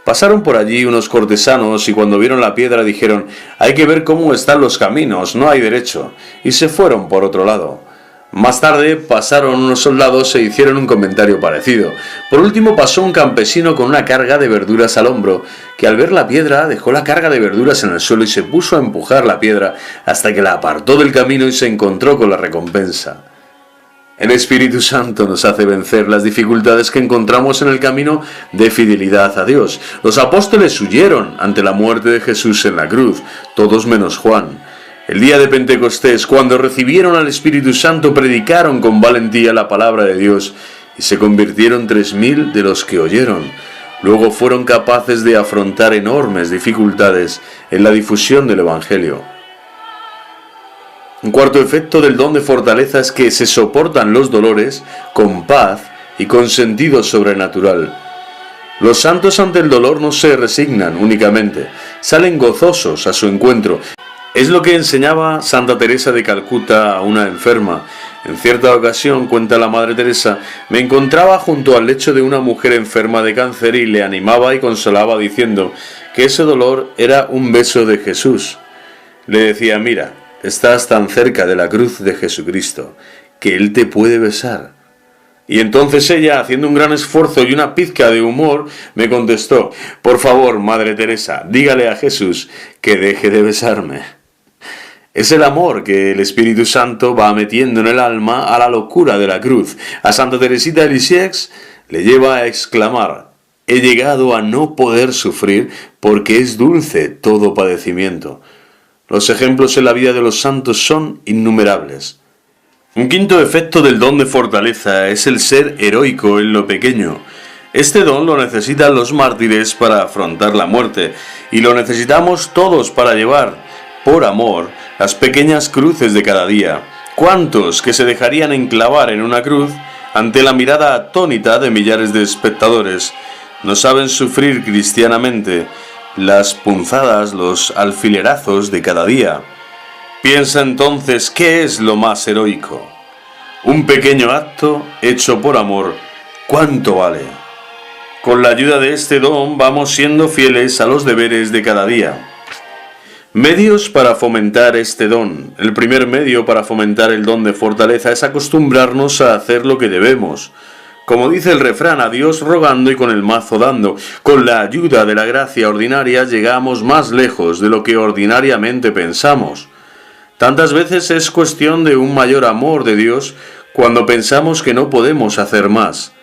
Pasaron por allí unos cortesanos y cuando vieron la piedra dijeron: hay que ver cómo están los caminos, no hay derecho, y se fueron por otro lado. Más tarde pasaron unos soldados e hicieron un comentario parecido. Por último pasó un campesino con una carga de verduras al hombro, que al ver la piedra dejó la carga de verduras en el suelo y se puso a empujar la piedra hasta que la apartó del camino y se encontró con la recompensa. El Espíritu Santo nos hace vencer las dificultades que encontramos en el camino de fidelidad a Dios. Los apóstoles huyeron ante la muerte de Jesús en la cruz, todos menos Juan. El día de Pentecostés, cuando recibieron al Espíritu Santo, predicaron con valentía la palabra de Dios y se convirtieron 3.000 de los que oyeron. Luego fueron capaces de afrontar enormes dificultades en la difusión del Evangelio. Un cuarto efecto del don de fortaleza es que se soportan los dolores con paz y con sentido sobrenatural. Los santos ante el dolor no se resignan únicamente, salen gozosos a su encuentro. Es lo que enseñaba Santa Teresa de Calcuta a una enferma. En cierta ocasión, cuenta la Madre Teresa, me encontraba junto al lecho de una mujer enferma de cáncer y le animaba y consolaba diciendo que ese dolor era un beso de Jesús. Le decía: mira, estás tan cerca de la cruz de Jesucristo, que Él te puede besar. Y entonces ella, haciendo un gran esfuerzo y una pizca de humor, me contestó: por favor, Madre Teresa, dígale a Jesús que deje de besarme. Es el amor que el Espíritu Santo va metiendo en el alma a la locura de la cruz. A Santa Teresita de Lisieux le lleva a exclamar: he llegado a no poder sufrir porque es dulce todo padecimiento. Los ejemplos en la vida de los santos son innumerables. Un quinto efecto del don de fortaleza es el ser heroico en lo pequeño. Este don lo necesitan los mártires para afrontar la muerte, y lo necesitamos todos para llevar, por amor, las pequeñas cruces de cada día. ¿Cuántos que se dejarían enclavar en una cruz ante la mirada atónita de millares de espectadores no saben sufrir cristianamente las punzadas, los alfilerazos de cada día? Piensa entonces, ¿qué es lo más heroico? Un pequeño acto hecho por amor, ¿cuánto vale? Con la ayuda de este don vamos siendo fieles a los deberes de cada día. Medios para fomentar este don. El primer medio para fomentar el don de fortaleza es acostumbrarnos a hacer lo que debemos. Como dice el refrán, a Dios rogando y con el mazo dando. Con la ayuda de la gracia ordinaria llegamos más lejos de lo que ordinariamente pensamos. Tantas veces es cuestión de un mayor amor de Dios cuando pensamos que no podemos hacer más.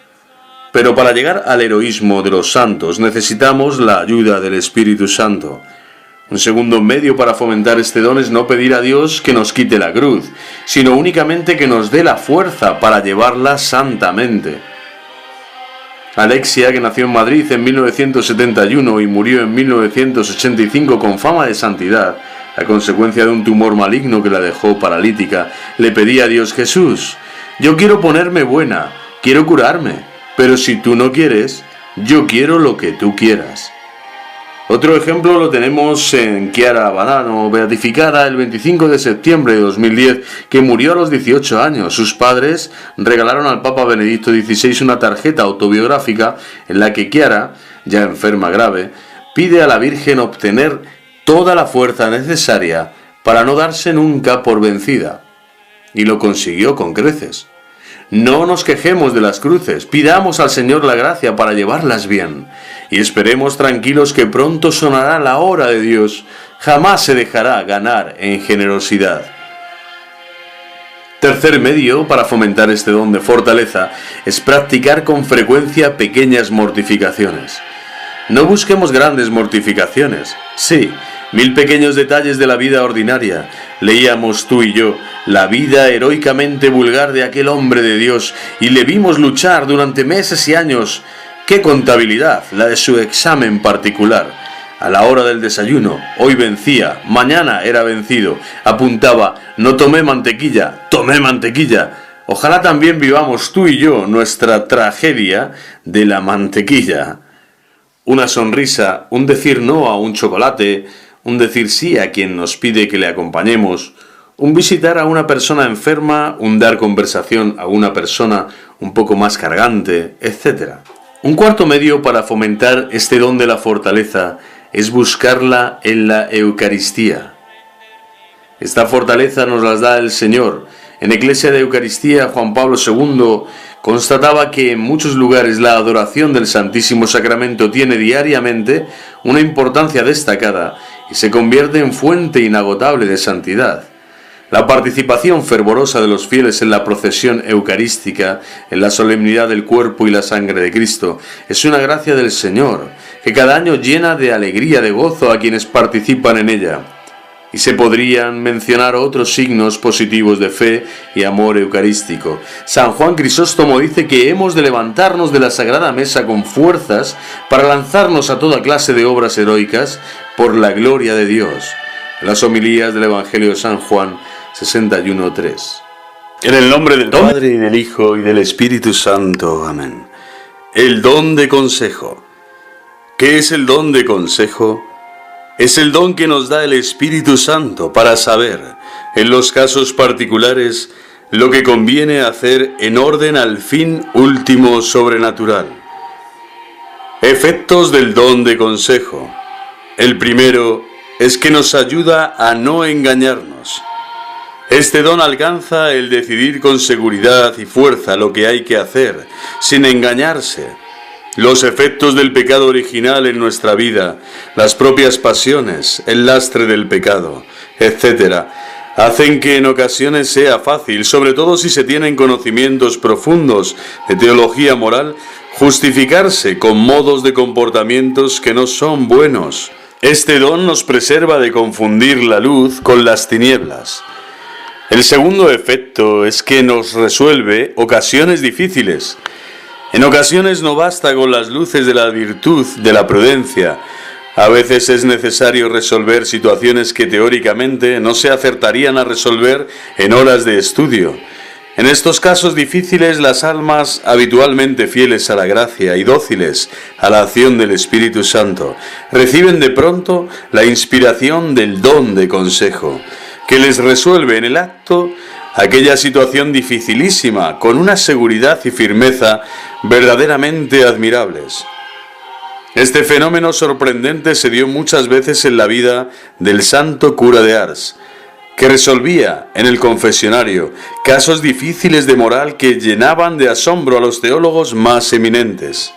Pero para llegar al heroísmo de los santos necesitamos la ayuda del Espíritu Santo. Un segundo medio para fomentar este don es no pedir a Dios que nos quite la cruz, sino únicamente que nos dé la fuerza para llevarla santamente. Alexia, que nació en Madrid en 1971 y murió en 1985 con fama de santidad, a consecuencia de un tumor maligno que la dejó paralítica, le pedía a Dios: Jesús, yo quiero ponerme buena, quiero curarme, pero si tú no quieres, yo quiero lo que tú quieras. Otro ejemplo lo tenemos en Chiara Badano, beatificada el 25 de septiembre de 2010, que murió a los 18 años. Sus padres regalaron al Papa Benedicto XVI una tarjeta autobiográfica en la que Chiara, ya enferma grave, pide a la Virgen obtener toda la fuerza necesaria para no darse nunca por vencida. Y lo consiguió con creces. No nos quejemos de las cruces, pidamos al Señor la gracia para llevarlas bien, y esperemos tranquilos que pronto sonará la hora de Dios, jamás se dejará ganar en generosidad. Tercer medio para fomentar este don de fortaleza es practicar con frecuencia pequeñas mortificaciones. No busquemos grandes mortificaciones, sí, 1000 pequeños detalles de la vida ordinaria. Leíamos tú y yo la vida heroicamente vulgar de aquel hombre de Dios y le vimos luchar durante meses y años. ¡Qué contabilidad la de su examen particular! A la hora del desayuno, hoy vencía, mañana era vencido. Apuntaba: no tomé mantequilla, tomé mantequilla. Ojalá también vivamos tú y yo nuestra tragedia de la mantequilla. Una sonrisa, un decir no a un chocolate, un decir sí a quien nos pide que le acompañemos, un visitar a una persona enferma, un dar conversación a una persona un poco más cargante, etc. Un cuarto medio para fomentar este don de la fortaleza es buscarla en la Eucaristía. Esta fortaleza nos las da el Señor. En Iglesia de Eucaristía, Juan Pablo II constataba que en muchos lugares la adoración del Santísimo Sacramento tiene diariamente una importancia destacada y se convierte en fuente inagotable de santidad. La participación fervorosa de los fieles en la procesión eucarística, en la solemnidad del cuerpo y la sangre de Cristo, es una gracia del Señor, que cada año llena de alegría, de gozo a quienes participan en ella. Y se podrían mencionar otros signos positivos de fe y amor eucarístico. San Juan Crisóstomo dice que hemos de levantarnos de la Sagrada Mesa con fuerzas para lanzarnos a toda clase de obras heroicas por la gloria de Dios. En las homilías del Evangelio de San Juan 61:3. En el nombre del Padre, y del Hijo, y del Espíritu Santo. Amén. El don de consejo. ¿Qué es el don de consejo? Es el don que nos da el Espíritu Santo para saber, en los casos particulares, lo que conviene hacer en orden al fin último sobrenatural. Efectos del don de consejo. El primero es que nos ayuda a no engañarnos. Este don alcanza el decidir con seguridad y fuerza lo que hay que hacer, sin engañarse. Los efectos del pecado original en nuestra vida, las propias pasiones, el lastre del pecado, etc., hacen que en ocasiones sea fácil, sobre todo si se tienen conocimientos profundos de teología moral, justificarse con modos de comportamientos que no son buenos. Este don nos preserva de confundir la luz con las tinieblas. El segundo efecto es que nos resuelve ocasiones difíciles. En ocasiones no basta con las luces de la virtud, de la prudencia. A veces es necesario resolver situaciones que teóricamente no se acertarían a resolver en horas de estudio. En estos casos difíciles, las almas habitualmente fieles a la gracia y dóciles a la acción del Espíritu Santo reciben de pronto la inspiración del don de consejo, que les resuelve en el acto aquella situación dificilísima con una seguridad y firmeza verdaderamente admirables. Este fenómeno sorprendente se dio muchas veces en la vida del santo cura de Ars, que resolvía en el confesionario casos difíciles de moral que llenaban de asombro a los teólogos más eminentes.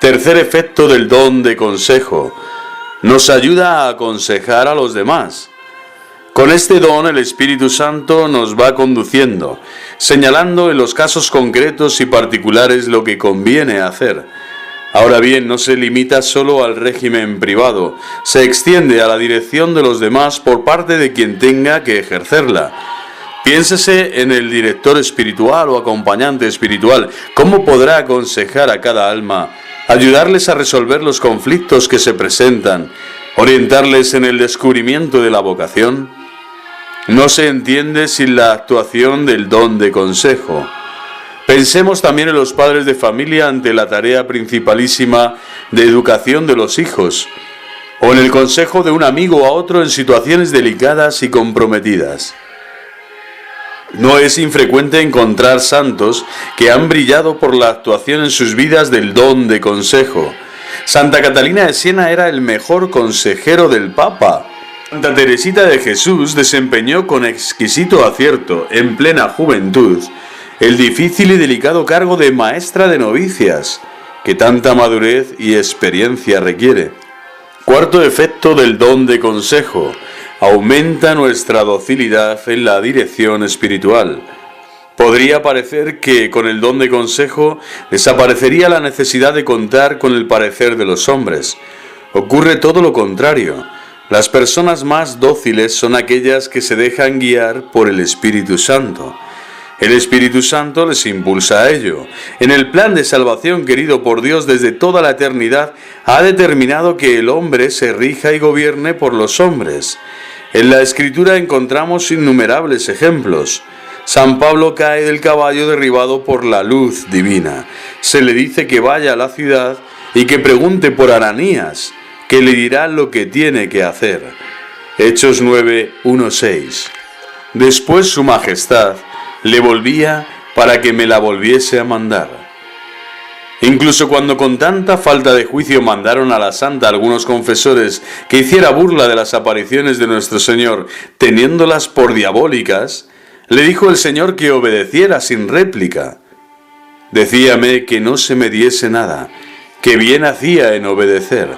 Tercer efecto del don de consejo: nos ayuda a aconsejar a los demás. Con este don el Espíritu Santo nos va conduciendo, señalando en los casos concretos y particulares lo que conviene hacer. Ahora bien, no se limita solo al régimen privado, se extiende a la dirección de los demás por parte de quien tenga que ejercerla. Piénsese en el director espiritual o acompañante espiritual. ¿Cómo podrá aconsejar a cada alma, ayudarles a resolver los conflictos que se presentan, orientarles en el descubrimiento de la vocación? No se entiende sin la actuación del don de consejo. Pensemos también en los padres de familia ante la tarea principalísima de educación de los hijos, o en el consejo de un amigo a otro en situaciones delicadas y comprometidas. No es infrecuente encontrar santos que han brillado por la actuación en sus vidas del don de consejo. Santa Catalina de Siena era el mejor consejero del Papa. Santa Teresita de Jesús desempeñó con exquisito acierto, en plena juventud, el difícil y delicado cargo de maestra de novicias, que tanta madurez y experiencia requiere. Cuarto efecto del don de consejo: aumenta nuestra docilidad en la dirección espiritual. Podría parecer que con el don de consejo desaparecería la necesidad de contar con el parecer de los hombres. Ocurre todo lo contrario. Las personas más dóciles son aquellas que se dejan guiar por el Espíritu Santo. El Espíritu Santo les impulsa a ello. En el plan de salvación querido por Dios desde toda la eternidad, ha determinado que el hombre se rija y gobierne por los hombres. En la Escritura encontramos innumerables ejemplos. San Pablo cae del caballo derribado por la luz divina. Se le dice que vaya a la ciudad y que pregunte por Ananías, que le dirá lo que tiene que hacer. Hechos 9, 1, 6. Después su majestad le volvía para que me la volviese a mandar. Incluso cuando con tanta falta de juicio mandaron a la santa a algunos confesores que hiciera burla de las apariciones de nuestro Señor, teniéndolas por diabólicas, le dijo el Señor que obedeciera sin réplica. Decíame que no se me diese nada, que bien hacía en obedecer,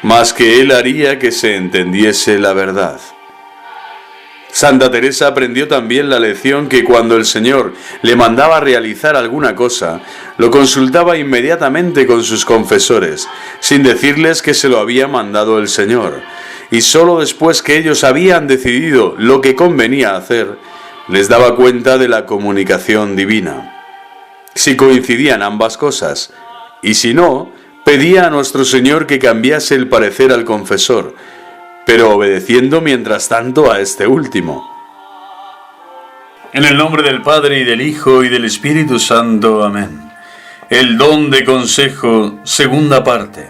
mas que Él haría que se entendiese la verdad. Santa Teresa aprendió también la lección que cuando el Señor le mandaba realizar alguna cosa, lo consultaba inmediatamente con sus confesores, sin decirles que se lo había mandado el Señor, y sólo después que ellos habían decidido lo que convenía hacer, les daba cuenta de la comunicación divina. Si coincidían ambas cosas, y si no, pedía a nuestro Señor que cambiase el parecer al confesor, pero obedeciendo mientras tanto a este último. En el nombre del Padre, y del Hijo, y del Espíritu Santo. Amén. El don de consejo, segunda parte.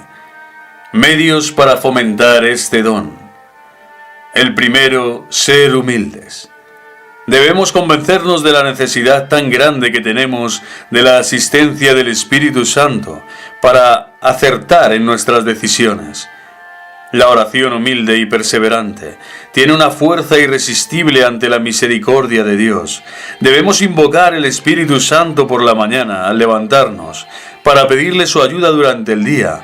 Medios para fomentar este don. El primero, ser humildes. Debemos convencernos de la necesidad tan grande que tenemos de la asistencia del Espíritu Santo para acertar en nuestras decisiones. La oración humilde y perseverante tiene una fuerza irresistible ante la misericordia de Dios. Debemos invocar el Espíritu Santo por la mañana al levantarnos para pedirle su ayuda durante el día,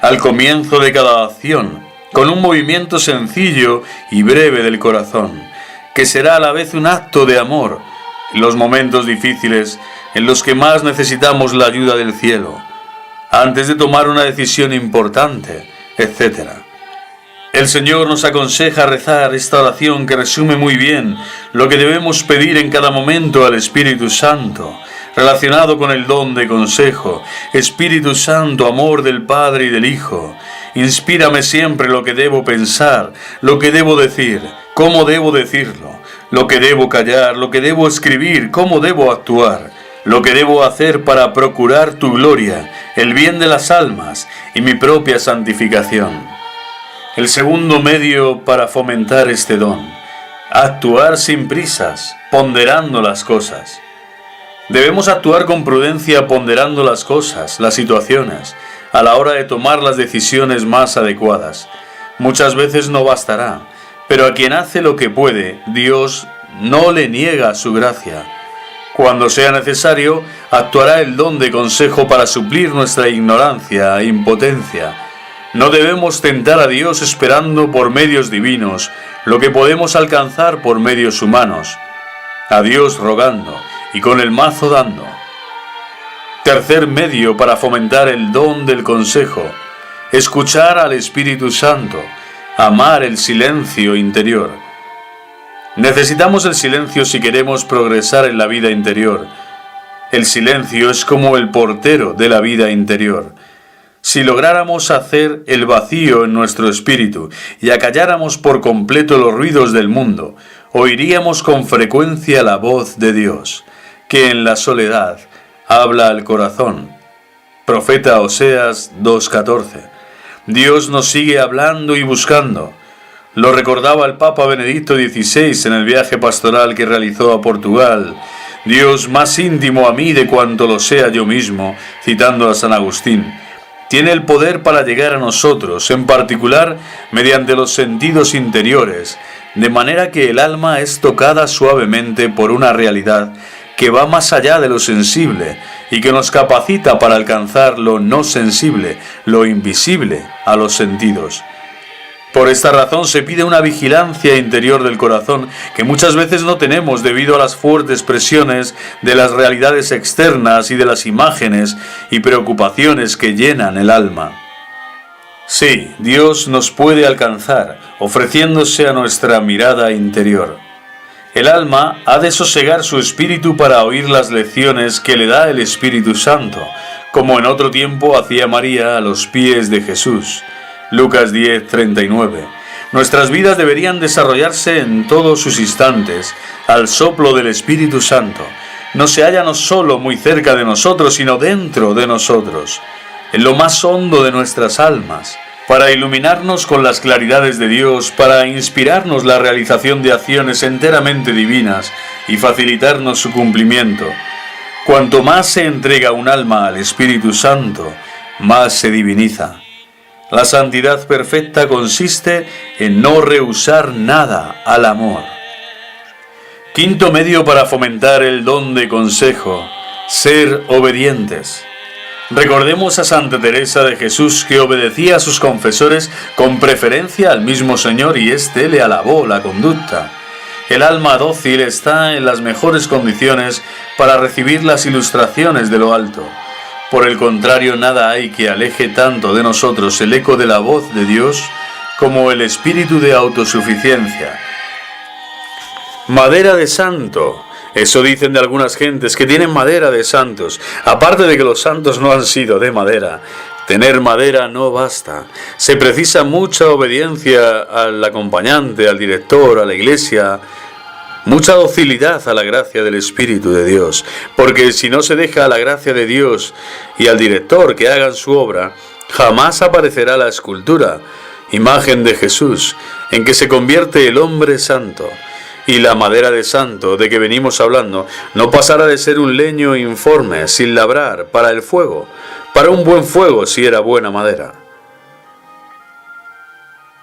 al comienzo de cada acción, con un movimiento sencillo y breve del corazón, que será a la vez un acto de amor en los momentos difíciles en los que más necesitamos la ayuda del cielo, antes de tomar una decisión importante, etc. El Señor nos aconseja rezar esta oración que resume muy bien lo que debemos pedir en cada momento al Espíritu Santo, relacionado con el don de consejo. Espíritu Santo, amor del Padre y del Hijo, Inspírame siempre lo que debo pensar, lo que debo decir, cómo debo decirlo, lo que debo callar, lo que debo escribir, cómo debo actuar, lo que debo hacer para procurar tu gloria, el bien de las almas y mi propia santificación. El segundo medio para fomentar este don: actuar sin prisas, ponderando las cosas. Debemos actuar con prudencia, ponderando las cosas, las situaciones, a la hora de tomar las decisiones más adecuadas. Muchas veces no bastará, pero a quien hace lo que puede, Dios no le niega su gracia. Cuando sea necesario, actuará el don de consejo para suplir nuestra ignorancia e impotencia. No debemos tentar a Dios esperando por medios divinos lo que podemos alcanzar por medios humanos. A Dios rogando y con el mazo dando. Tercer medio para fomentar el don del consejo: escuchar al Espíritu Santo, amar el silencio interior. Necesitamos el silencio si queremos progresar en la vida interior. El silencio es como el portero de la vida interior. Si lográramos hacer el vacío en nuestro espíritu y acalláramos por completo los ruidos del mundo, oiríamos con frecuencia la voz de Dios, que en la soledad habla al corazón. Profeta Oseas 2:14. Dios nos sigue hablando y buscando. Lo recordaba el Papa Benedicto XVI en el viaje pastoral que realizó a Portugal. Dios más íntimo a mí de cuanto lo sea yo mismo, citando a San Agustín, tiene el poder para llegar a nosotros, en particular mediante los sentidos interiores, de manera que el alma es tocada suavemente por una realidad que va más allá de lo sensible y que nos capacita para alcanzar lo no sensible, lo invisible a los sentidos. Por esta razón se pide una vigilancia interior del corazón que muchas veces no tenemos debido a las fuertes presiones de las realidades externas y de las imágenes y preocupaciones que llenan el alma. Sí, Dios nos puede alcanzar, ofreciéndose a nuestra mirada interior. El alma ha de sosegar su espíritu para oír las lecciones que le da el Espíritu Santo, como en otro tiempo hacía María a los pies de Jesús. Lucas 10:39. Nuestras vidas deberían desarrollarse en todos sus instantes, al soplo del Espíritu Santo. No se halla no solo muy cerca de nosotros, sino dentro de nosotros, en lo más hondo de nuestras almas, para iluminarnos con las claridades de Dios, para inspirarnos la realización de acciones enteramente divinas y facilitarnos su cumplimiento. Cuanto más se entrega un alma al Espíritu Santo, más se diviniza. La santidad perfecta consiste en no rehusar nada al amor. Quinto medio para fomentar el don de consejo: ser obedientes. Recordemos a Santa Teresa de Jesús, que obedecía a sus confesores con preferencia al mismo Señor, y éste le alabó la conducta. El alma dócil está en las mejores condiciones para recibir las ilustraciones de lo alto. Por el contrario, nada hay que aleje tanto de nosotros el eco de la voz de Dios como el espíritu de autosuficiencia. Madera de santo. Eso dicen de algunas gentes, que tienen madera de santos. Aparte de que los santos no han sido de madera, tener madera no basta. Se precisa mucha obediencia al acompañante, al director, a la iglesia, mucha docilidad a la gracia del Espíritu de Dios, porque si no se deja a la gracia de Dios y al director que hagan su obra, jamás aparecerá la escultura, imagen de Jesús, en que se convierte el hombre santo. Y la madera de santo de que venimos hablando no pasará de ser un leño informe, sin labrar, para el fuego, para un buen fuego si era buena madera.